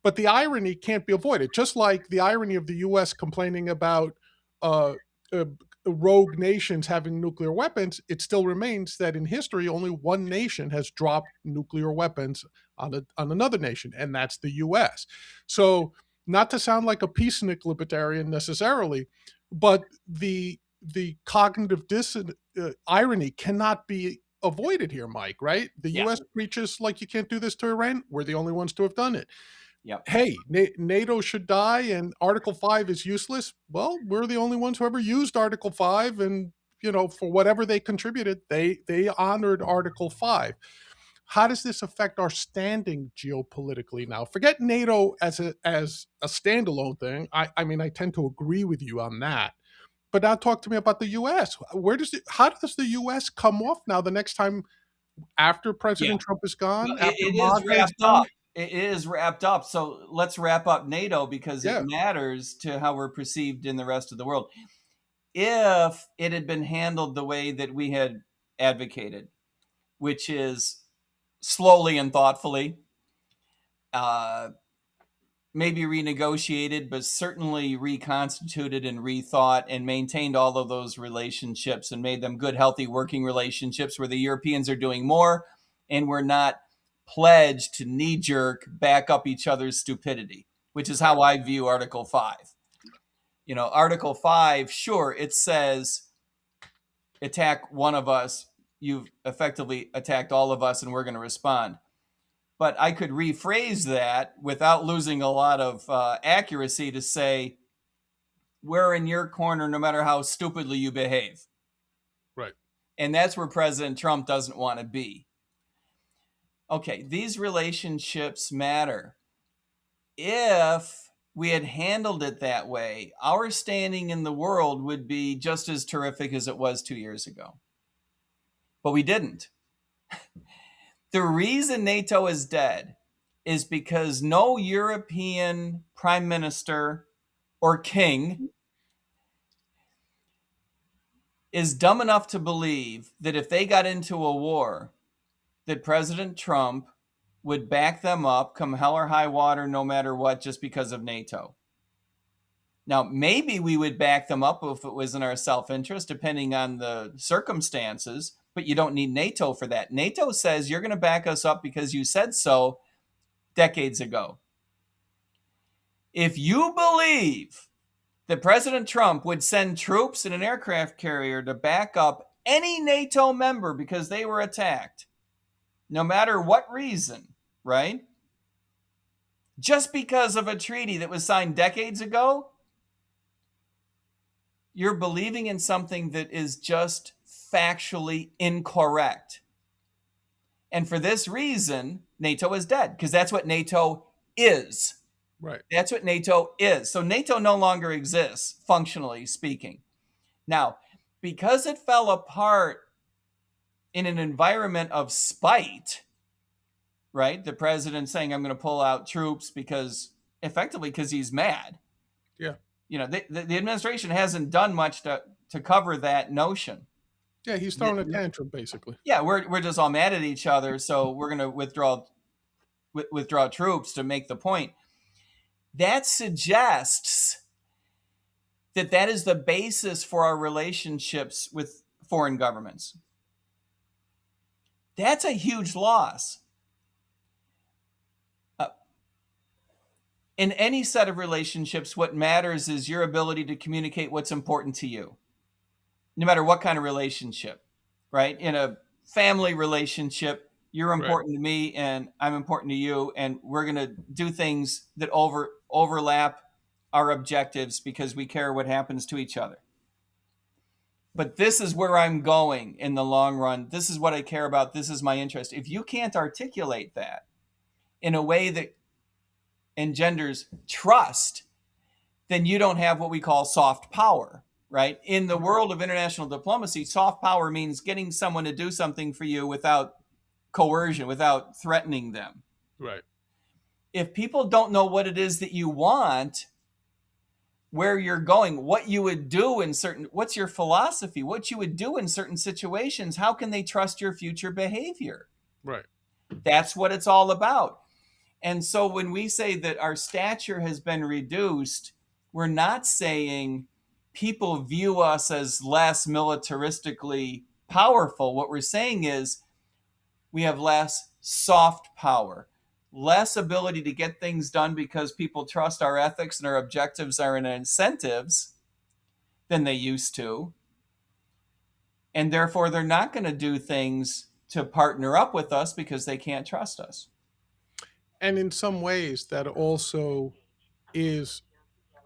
But the irony can't be avoided. Just like the irony of the US complaining about uh, uh, rogue nations having nuclear weapons, it still remains that in history, only one nation has dropped nuclear weapons on another nation, and that's the US. So, not to sound like a peacenik libertarian necessarily, but the cognitive irony cannot be avoided here, Mike, right? The Yeah. US preaches like you can't do this to Iran. We're the only ones to have done it. Yep. Hey, NATO should die and Article 5 is useless. Well, we're the only ones who ever used Article 5, and for whatever they contributed, they honored Article 5. How does this affect our standing geopolitically now? Forget NATO as a standalone thing. I mean, I tend to agree with you on that. But now talk to me about the US. How does the US come off now the next time after Yeah. President Trump is gone, Well, after it is Maat is wrapped gone? up. It is wrapped up. So let's wrap up NATO because it Yeah. matters to how we're perceived in the rest of the world. If it had been handled the way that we had advocated, which is slowly and thoughtfully, uh, maybe renegotiated, but certainly reconstituted and rethought and maintained all of those relationships and made them good, healthy working relationships where the Europeans are doing more and we're not pledged to knee jerk back up each other's stupidity, which is Right. how I view Article 5. Article 5, sure, it says attack one of us, you've effectively attacked all of us, and we're going to respond. But I could rephrase that without losing a lot of accuracy to say, we're in your corner no matter how stupidly you behave. Right. And that's where President Trump doesn't want to be. Okay, these relationships matter. If we had handled it that way, our standing in the world would be just as terrific as it was 2 years ago. But we didn't. The reason NATO is dead is because no European prime minister or king is dumb enough to believe that if they got into a war, that President Trump would back them up come hell or high water, no matter what, just because of NATO. Now, maybe we would back them up if it was in our self-interest, depending on the circumstances, but you don't need NATO for that. NATO says you're going to back us up because you said so decades ago. If you believe that President Trump would send troops in an aircraft carrier to back up any NATO member because they were attacked, no matter what reason, right? Just because of a treaty that was signed decades ago, you're believing in something that is just factually incorrect. And for this reason, NATO is dead, because that's what NATO is. Right. That's what NATO is. So NATO no longer exists, functionally speaking. Now, because it fell apart in an environment of spite, right? The president saying, I'm going to pull out troops effectively because he's mad. Yeah. The administration hasn't done much to cover that notion. Yeah, he's throwing a tantrum, basically. Yeah, we're just all mad at each other, so we're going to withdraw troops to make the point. That suggests that is the basis for our relationships with foreign governments. That's a huge loss. In any set of relationships, what matters is your ability to communicate what's important to you, no matter what kind of relationship, right? In a family relationship, you're important to me and I'm important to you, and we're going to do things that overlap our objectives because we care what happens to each other. But this is where I'm going in the long run. This is what I care about. This is my interest. If you can't articulate that in a way that engenders trust, then you don't have what we call soft power, right? In the world of international diplomacy, soft power means getting someone to do something for you without coercion, without threatening them. Right. If people don't know what it is that you want, where you're going, what you would do what's your philosophy, what you would do in certain situations, how can they trust your future behavior? Right. That's what it's all about. And so when we say that our stature has been reduced, we're not saying people view us as less militaristically powerful. What we're saying is we have less soft power, less ability to get things done because people trust our ethics and our objectives are in incentives than they used to. And therefore, they're not going to do things to partner up with us because they can't trust us. And in some ways, that also is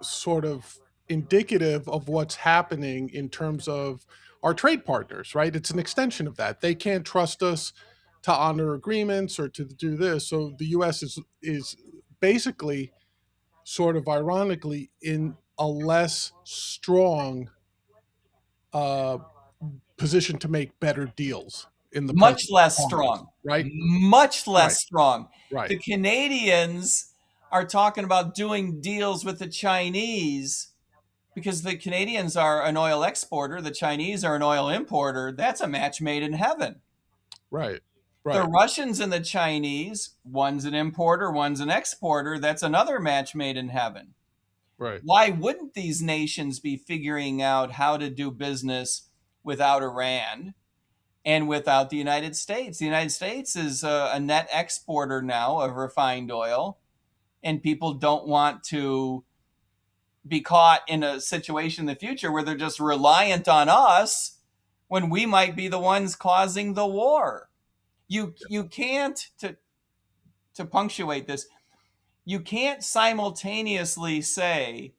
sort of indicative of what's happening in terms of our trade partners, right? It's an extension of that. They can't trust us to honor agreements or to do this. So the US is basically sort of ironically in a less strong uh, position to make better deals in the Much present less Congress, strong, right? much less Right. strong. Right. The Canadians are talking about doing deals with the Chinese because the Canadians are an oil exporter, the Chinese are an oil importer. That's a match made in heaven. Right. The Right. Russians and the Chinese, one's an importer, one's an exporter. That's another match made in heaven. Right. Why wouldn't these nations be figuring out how to do business without Iran and without the United States? The United States is a net exporter now of refined oil, and people don't want to be caught in a situation in the future where they're just reliant on us when we might be the ones causing the war. You can't, to punctuate this, you can't simultaneously say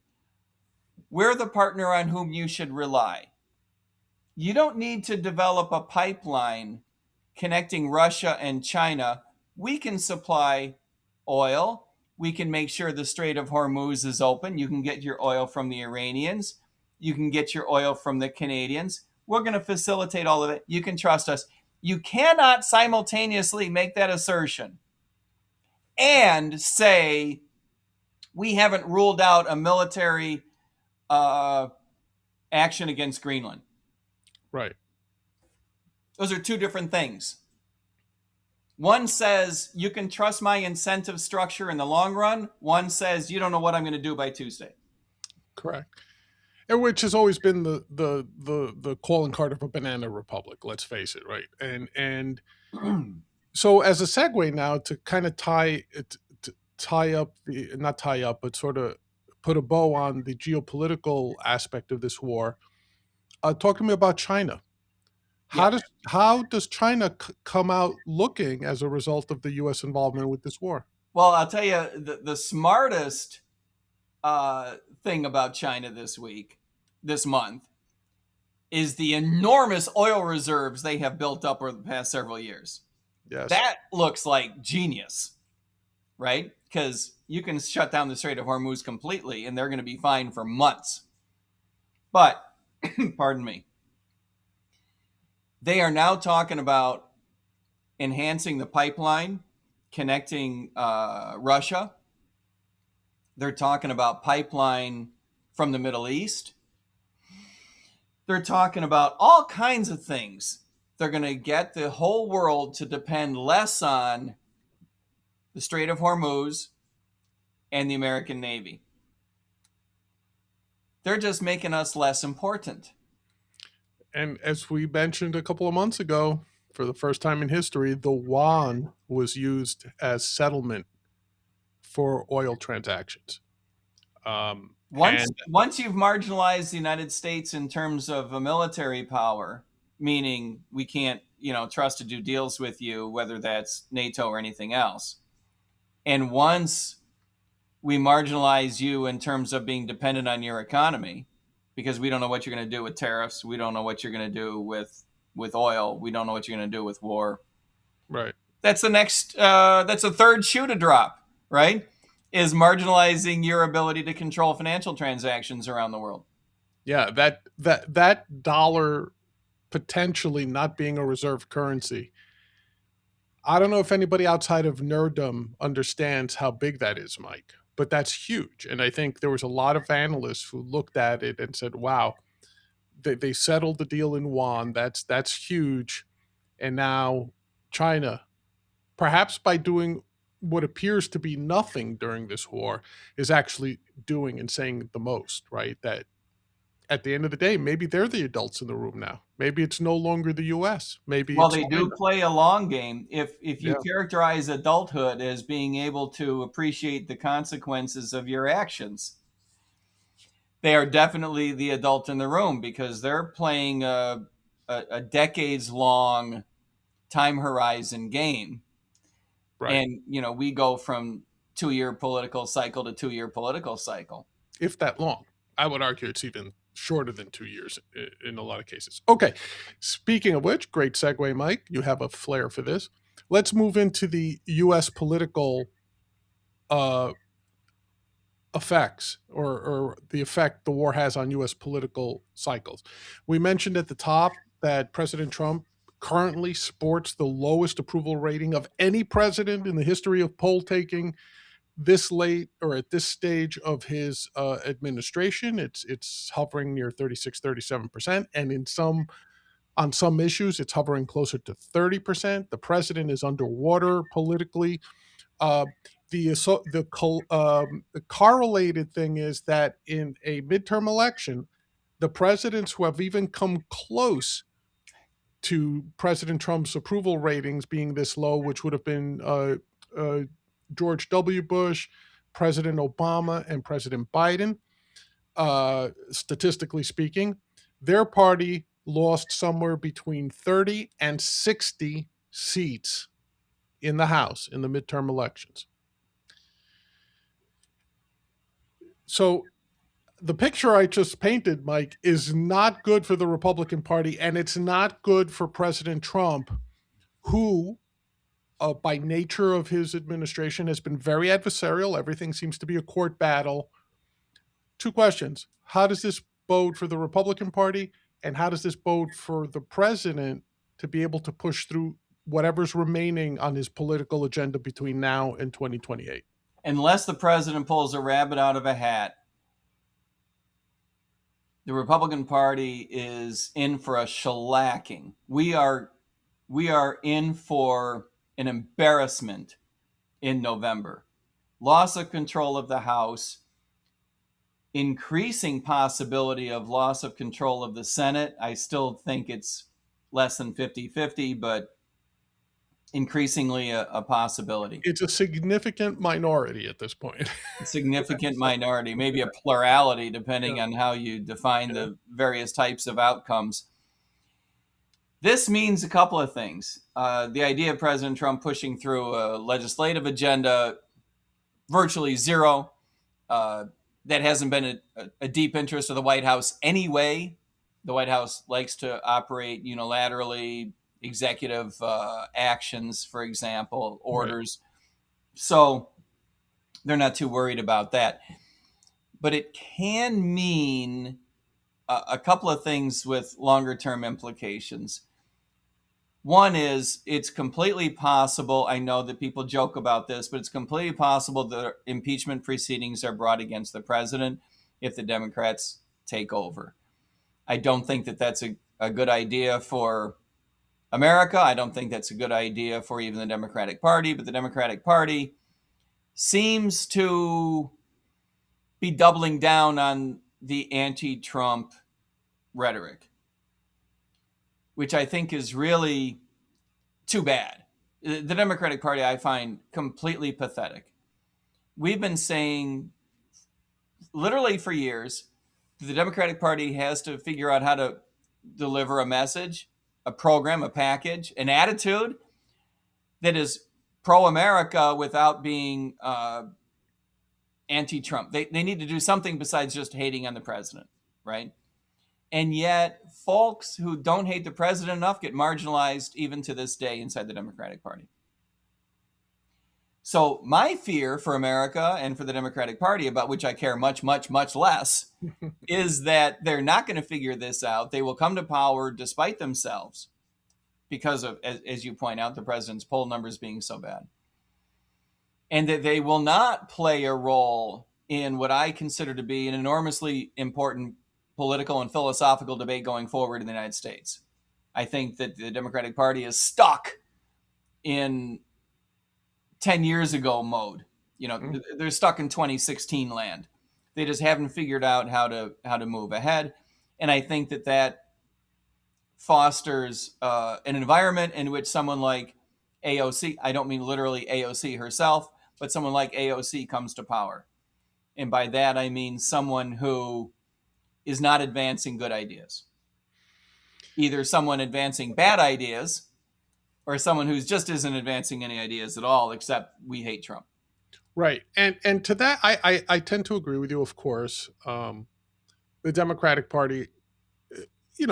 we're the partner on whom you should rely. You don't need to develop a pipeline connecting Russia and China. We can supply oil. We can make sure the Strait of Hormuz is open. You can get your oil from the Iranians. You can get your oil from the Canadians. We're going to facilitate all of it. You can trust us. You cannot simultaneously make that assertion and say we haven't ruled out a military uh, action against Greenland. Right. Those are two different things. One says you can trust my incentive structure in the long run. One says you don't know what I'm going to do by Tuesday. Correct. And which has always been the calling card of a banana republic. Let's face it, right? And so as a segue now to kind of tie up the not tie up, but sort of put a bow on the geopolitical aspect of this war. Talk to me about China. Yeah. How does China come out looking as a result of the U.S. involvement with this war? Well, I'll tell you the smartest thing about China this month, is the enormous oil reserves they have built up over the past several years. Yes. That looks like genius, right? Because you can shut down the Strait of Hormuz completely and they're going to be fine for months. But, pardon me, they are now talking about enhancing the pipeline connecting Russia. They're talking about pipeline from the Middle East. They're talking about all kinds of things. They're going to get the whole world to depend less on the Strait of Hormuz and the American Navy. They're just making us less important. And as we mentioned a couple of months ago, for the first time in history, the yuan was used as settlement for oil transactions. Once you've marginalized the United States in terms of a military power, meaning we can't, trust to do deals with you, whether that's NATO or anything else, and once we marginalize you in terms of being dependent on your economy, because we don't know what you're going to do with tariffs, we don't know what you're going to do with oil, we don't know what you're going to do with war. Right. That's the next. That's the third shoe to drop. Right. Is marginalizing your ability to control financial transactions around the world. Yeah, that dollar potentially not being a reserve currency. I don't know if anybody outside of nerddom understands how big that is, Mike, but that's huge. And I think there was a lot of analysts who looked at it and said, "Wow, they settled the deal in yuan. That's huge." And now China, perhaps by doing what appears to be nothing during this war, is actually doing and saying the most, right? That at the end of the day, maybe they're the adults in the room now. Maybe it's no longer the US. Maybe Well, it's they do China. play a long game. If you Yeah, characterize adulthood as being able to appreciate the consequences of your actions, they are definitely the adult in the room because they're playing a decades long time horizon game. right. And, we go from 2-year political cycle to 2-year political cycle. If that long. I would argue it's even shorter than 2 years in a lot of cases. Okay. Speaking of which, great segue, Mike. You have a flair for this. Let's move into the US political uh, effects or the effect the war has on US political cycles. We mentioned at the top that President Trump currently sports the lowest approval rating of any president in the history of poll taking this late or at this stage of his administration. It's hovering near 36, 37%. And in some On some issues, it's hovering closer to 30%. The president is underwater politically. Uh, the correlated thing is that in a midterm election, the presidents who have even come close to President Trump's approval ratings being this low, which would have been uh, George W. Bush, President Obama, and President Biden, statistically speaking, their party lost somewhere between 30 and 60 seats in the House in the midterm elections. So the picture I just painted, Mike, is not good for the Republican Party, and it's not good for President Trump, who, by nature of his administration, has been very adversarial. Everything seems to be a court battle. Two questions. How does this bode for the Republican Party? And how does this bode for the president to be able to push through whatever's remaining on his political agenda between now and 2028? Unless the president pulls a rabbit out of a hat, the Republican Party is in for a shellacking. We are in for an embarrassment in November. Loss of control of the House, increasing possibility of loss of control of the Senate. I still think it's less than 50-50, but increasingly a possibility. It's a significant minority at this point. A significant minority, maybe a plurality, depending on how you define the various types of outcomes. This means a couple of things. The idea of President Trump pushing through a legislative agenda, virtually zero. That hasn't been a deep interest of the White House anyway. The White House likes to operate unilaterally, executive actions, for example, orders. Right. So they're not too worried about that. But it can mean a couple of things with longer term implications. One is it's completely possible, I know that people joke about this, but it's completely possible that impeachment proceedings are brought against the president if the Democrats take over. I don't think that that's a good idea for America. I don't think that's a good idea for even the Democratic Party, but the Democratic Party seems to be doubling down on the anti-Trump rhetoric, which I think is really too bad. The Democratic Party, I find completely pathetic. We've been saying literally for years, the Democratic Party has to figure out how to deliver a message, a program, a package, an attitude that is pro-America without being anti-Trump. They need to do something besides just hating on the president, right? And yet folks who don't hate the president enough get marginalized even to this day inside the Democratic Party. So my fear for America and for the Democratic Party, about which I care much, much, much less, is that they're not going to figure this out. They will come to power despite themselves because of, as you point out, the president's poll numbers being so bad. And that they will not play a role in what I consider to be an enormously important political and philosophical debate going forward in the United States. I think that the Democratic Party is stuck in 10 years ago mode. You know, they're stuck in 2016 land. They just haven't figured out how to move ahead. And I think that fosters an environment in which someone like AOC, I don't mean literally AOC herself, but someone like AOC comes to power. And by that, I mean someone who is not advancing good ideas. Either someone advancing bad ideas or someone who's just isn't advancing any ideas at all, except we hate Trump. Right. And to that, I tend to agree with you, of course. The Democratic Party,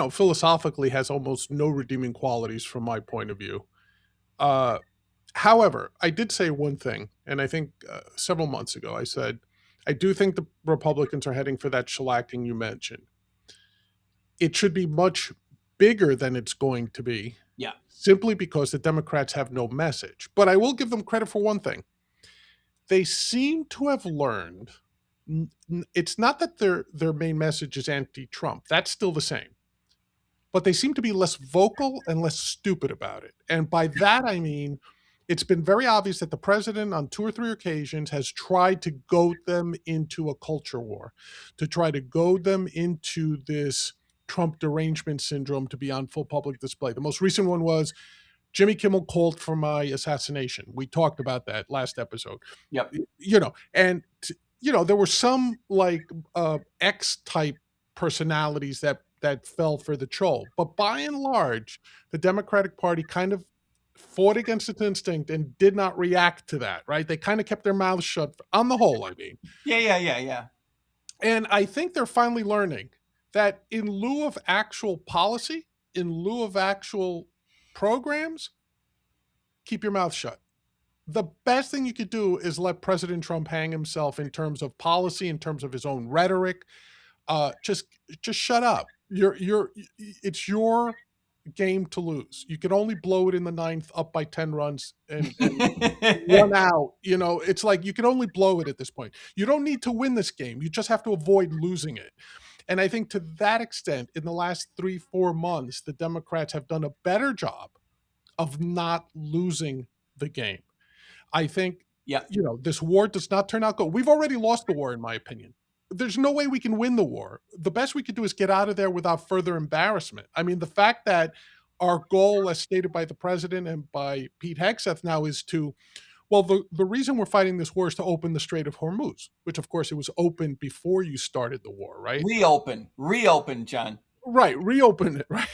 philosophically has almost no redeeming qualities from my point of view. However, I did say one thing, and I think several months ago I said, I do think the Republicans are heading for that shellacking you mentioned. It should be much bigger than it's going to be. Yeah. Simply because the Democrats have no message. But I will give them credit for one thing. They seem to have learned, it's not that their main message is anti-Trump. That's still the same. but they seem to be less vocal and less stupid about it. And by that, I mean, it's been very obvious that the president, on 2 or 3 occasions, has tried to goad them into a culture war, to try to goad them into this Trump derangement syndrome to be on full public display. The most recent one was Jimmy Kimmel called for my assassination. We talked about that last episode. Yep. And there were some like X type personalities that fell for the troll, but by and large, the Democratic Party kind of fought against its instinct and did not react to that. Right? They kind of kept their mouths shut. On the whole, I mean. Yeah. And I think they're finally learning that in lieu of actual policy, in lieu of actual programs, keep your mouth shut. The best thing you could do is let President Trump hang himself in terms of policy, in terms of his own rhetoric. Just shut up. It's your game to lose. You can only blow it in the ninth up by 10 runs and 1 out. It's like you can only blow it at this point. You don't need to win this game. You just have to avoid losing it. And I think to that extent, in the last 3-4 months, the Democrats have done a better job of not losing the game. I think, Yeah. this war does not turn out good. We've already lost the war, in my opinion. There's no way we can win the war. The best we could do is get out of there without further embarrassment. I mean, the fact that our goal, as stated by the president and by Pete Hegseth now, is the reason we're fighting this war is to open the Strait of Hormuz, which, of course, it was open before you started the war, right? Reopen, John. Right, reopen it, right?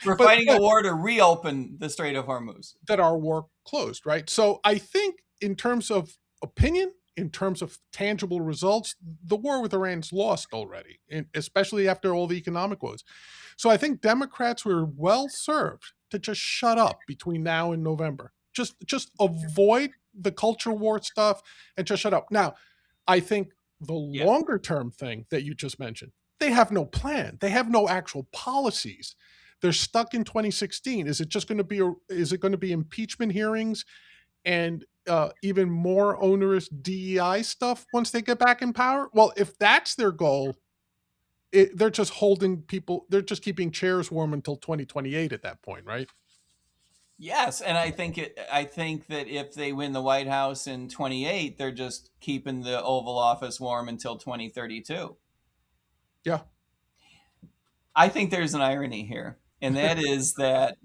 We're fighting a war to reopen the Strait of Hormuz. That our war closed, right? So I think in terms of opinion, in terms of tangible results, the war with Iran's lost already, and especially after all the economic woes. So I think Democrats were well served to just shut up between now and November. Just avoid the culture war stuff and just shut up. Now, I think the longer term thing that you just mentioned, they have no plan. They have no actual policies. They're stuck in 2016. Is it going to be impeachment hearings and even more onerous DEI stuff once they get back in power? Well, if that's their goal, they're just they're just keeping chairs warm until 2028 at that point, right? Yes, and I think that if they win the White House in 28, they're just keeping the Oval Office warm until 2032. Yeah. I think there's an irony here, and that is that,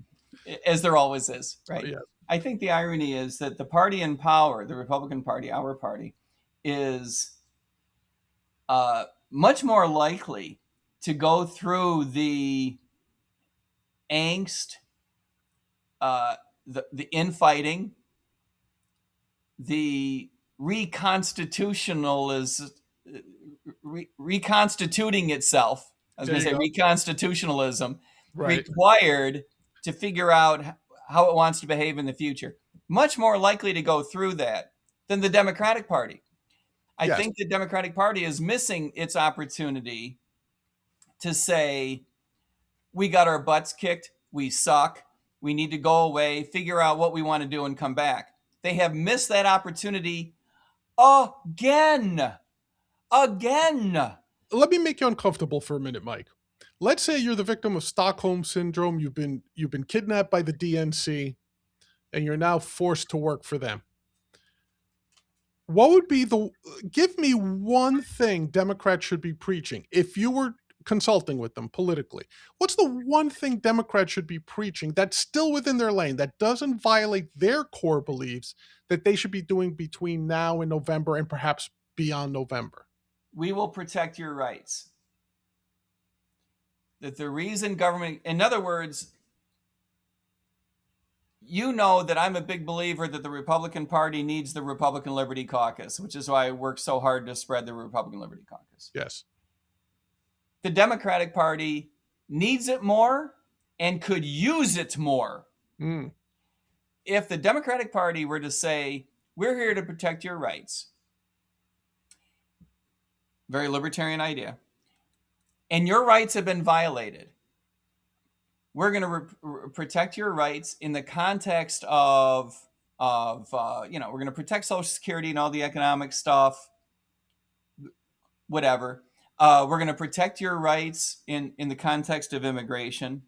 as there always is, right? Oh, yeah. I think the irony is that the party in power, the Republican Party, our party, is much more likely to go through the angst, the infighting, the reconstituting itself. I was going to say reconstitutionalism, right, required to figure out how it wants to behave in the future. Much more likely to go through that than the Democratic Party. I think the Democratic Party is missing its opportunity to say, we got our butts kicked, we suck, we need to go away, figure out what we want to do and come back. They have missed that opportunity again. Let me make you uncomfortable for a minute, Mike. Let's say you're the victim of Stockholm syndrome. You've been kidnapped by the DNC, and you're now forced to work for them. What would be give me one thing Democrats should be preaching if you were consulting with them politically? What's the one thing Democrats should be preaching that's still within their lane, that doesn't violate their core beliefs, that they should be doing between now and November and perhaps beyond November? We will protect your rights. That the reason government, in other words, you know that I'm a big believer that the Republican Party needs the Republican Liberty Caucus, which is why I work so hard to spread the Republican Liberty Caucus. Yes. The Democratic Party needs it more and could use it more. If the Democratic Party were to say, we're here to protect your rights, very libertarian idea, and your rights have been violated, we're going to protect your rights in the context of we're going to protect Social Security and all the economic stuff, whatever. We're going to protect your rights in the context of immigration.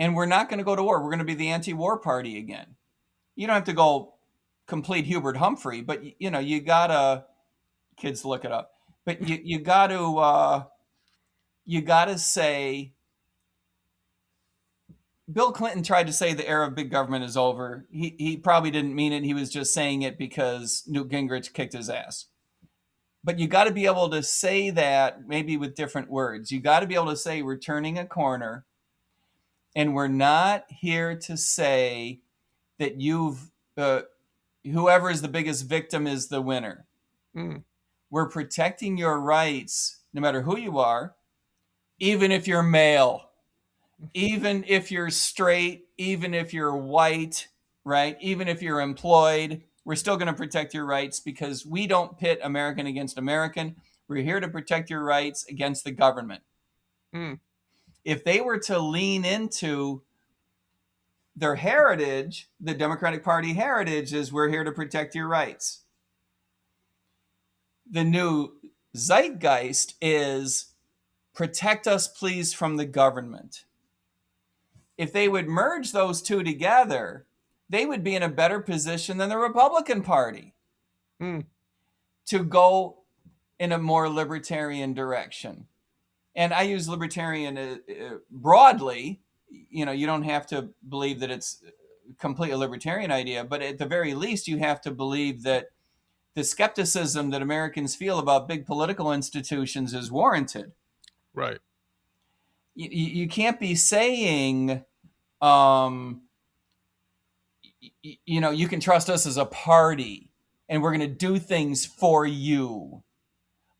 and we're not going to go to war. We're going to be the anti-war party again. You don't have to go complete Hubert Humphrey, but you gotta, kids look it up. But you gotta say, Bill Clinton tried to say the era of big government is over. He probably didn't mean it. He was just saying it because Newt Gingrich kicked his ass. But you got to be able to say that maybe with different words. You got to be able to say we're turning a corner, and we're not here to say that whoever is the biggest victim is the winner. Mm. We're protecting your rights no matter who you are, even if you're male, even if you're straight, even if you're white, right? Even if you're employed, we're still going to protect your rights because we don't pit American against American. We're here to protect your rights against the government. Mm. If they were to lean into their heritage, the Democratic Party heritage is we're here to protect your rights. The new zeitgeist is protect us, please, from the government. If they would merge those two together, they would be in a better position than the Republican Party to go in a more libertarian direction. And I use libertarian broadly. You don't have to believe that it's completely a libertarian idea, but at the very least, you have to believe that the skepticism that Americans feel about big political institutions is warranted. Right. You can't be saying, you can trust us as a party and we're going to do things for you,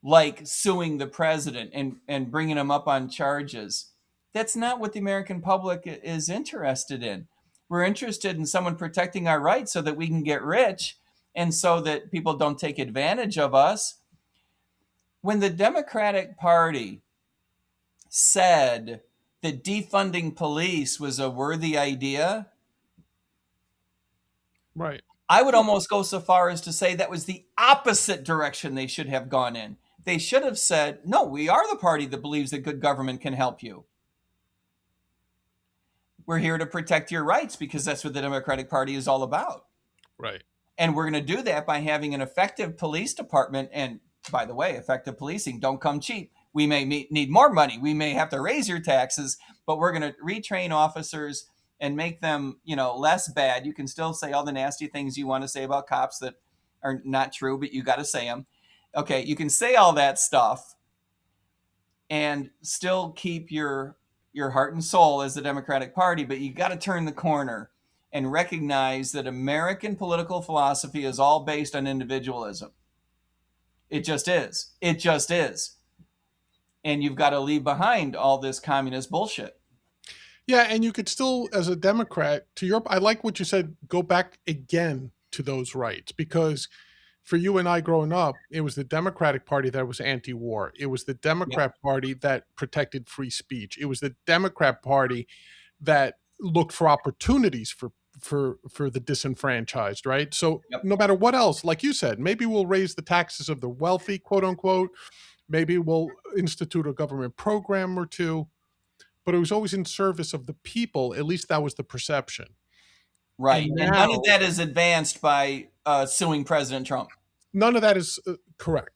like suing the president and bringing him up on charges. That's not what the American public is interested in. We're interested in someone protecting our rights so that we can get rich and so that people don't take advantage of us. When the Democratic Party said that defunding police was a worthy idea, Right. I would almost go so far as to say that was the opposite direction they should have gone in. They should have said, no, we are the party that believes that good government can help you. We're here to protect your rights because that's what the Democratic Party is all about. Right. And we're going to do that by having an effective police department. And by the way, effective policing don't come cheap. We may need more money. We may have to raise your taxes, but we're going to retrain officers and make them, less bad. You can still say all the nasty things you want to say about cops that are not true, but you got to say them. Okay, you can say all that stuff and still keep your heart and soul as the Democratic Party, but you got to turn the corner and recognize that American political philosophy is all based on individualism. It just is. It just is. And you've got to leave behind all this communist bullshit. Yeah, and you could still, as a Democrat, I like what you said, go back again to those rights, because for you and I growing up, it was the Democratic Party that was anti-war. It was the Democrat Party that protected free speech. It was the Democrat Party that looked for opportunities for the disenfranchised, right? So no matter what else, like you said, maybe we'll raise the taxes of the wealthy, quote unquote. Maybe we'll institute a government program or two, but it was always in service of the people. At least that was the perception. Right. And none of that is advanced by suing President Trump. None of that is correct.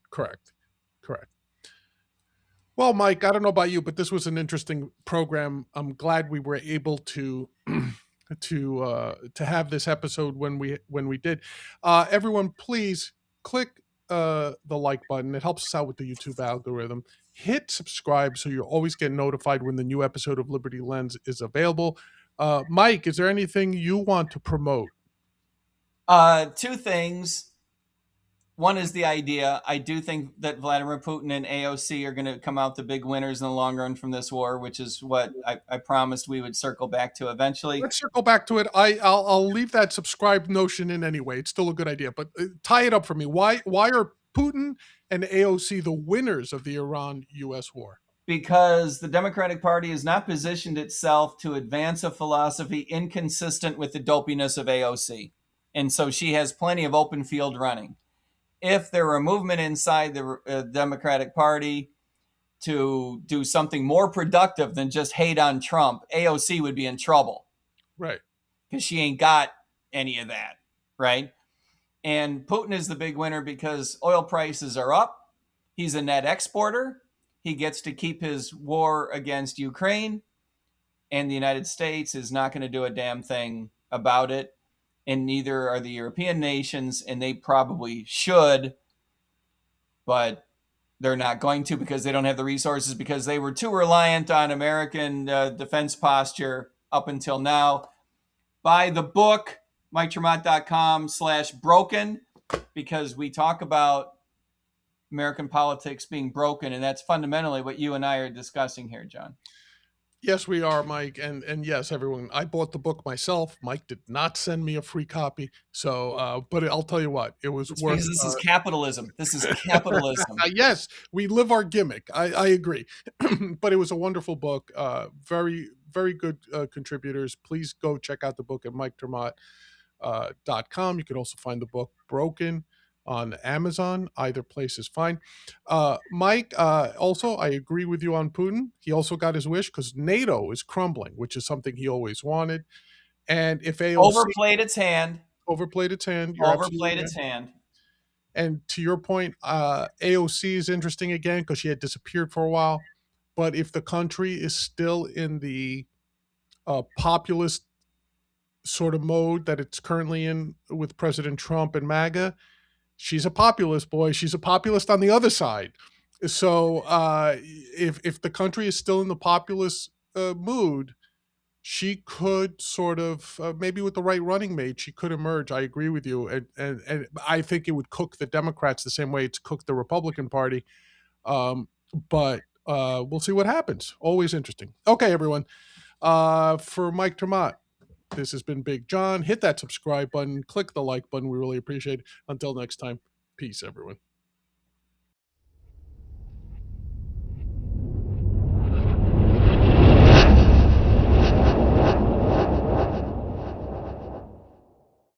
Well, Mike, I don't know about you, but this was an interesting program. I'm glad we were able to have this episode when we did. Everyone, please click the like button. It helps us out with the YouTube algorithm. Hit subscribe so you'll always get notified when the new episode of Liberty Lens is available. Mike, is there anything you want to promote? Two things. One is the idea. I do think that Vladimir Putin and AOC are going to come out the big winners in the long run from this war, which is what I promised we would circle back to eventually. Let's circle back to it. I'll leave that subscribe notion in anyway. It's still a good idea, but tie it up for me. Why are Putin and AOC the winners of the Iran-U.S. war? Because the Democratic Party has not positioned itself to advance a philosophy inconsistent with the dopiness of AOC. And so she has plenty of open field running. If there were a movement inside the Democratic Party to do something more productive than just hate on Trump, AOC would be in trouble Right. because she ain't got any of that, right? And Putin is the big winner because oil prices are up. He's a net exporter. He gets to keep his war against Ukraine, and the United States is not going to do a damn thing about it. And neither are the European nations, and they probably should, but they're not going to because they don't have the resources because they were too reliant on American defense posture up until now. Buy the book, MikeTremont.com/broken, because we talk about American politics being broken, and that's fundamentally what you and I are discussing here, John. Yes, we are, Mike, and yes, everyone. I bought the book myself. Mike did not send me a free copy, so but I'll tell you what, it was It's worth. because this is capitalism. This is capitalism. Yes, we live our gimmick. I agree, but it was a wonderful book. Very very good contributors. Please go check out the book at MikeTremont.com. You can also find the book Broken on Amazon. Either place is fine. Mike, also, I agree with you on Putin. He also got his wish because NATO is crumbling, which is something he always wanted. And if AOC Overplayed its hand. overplayed its hand, you're Overplayed absolutely its right. hand. And to your point, AOC is interesting again because she had disappeared for a while. But if the country is still in the populist sort of mode that it's currently in with President Trump and MAGA, she's a populist, boy. She's a populist on the other side. So if the country is still in the populist mood, she could sort of maybe with the right running mate, she could emerge. I agree with you, and I think it would cook the Democrats the same way it's cooked the Republican Party. But we'll see what happens. Always interesting. Okay, everyone. For Mike Tremont, this has been Big John. Hit that subscribe button, click the like button. We really appreciate it. Until next time, peace, everyone.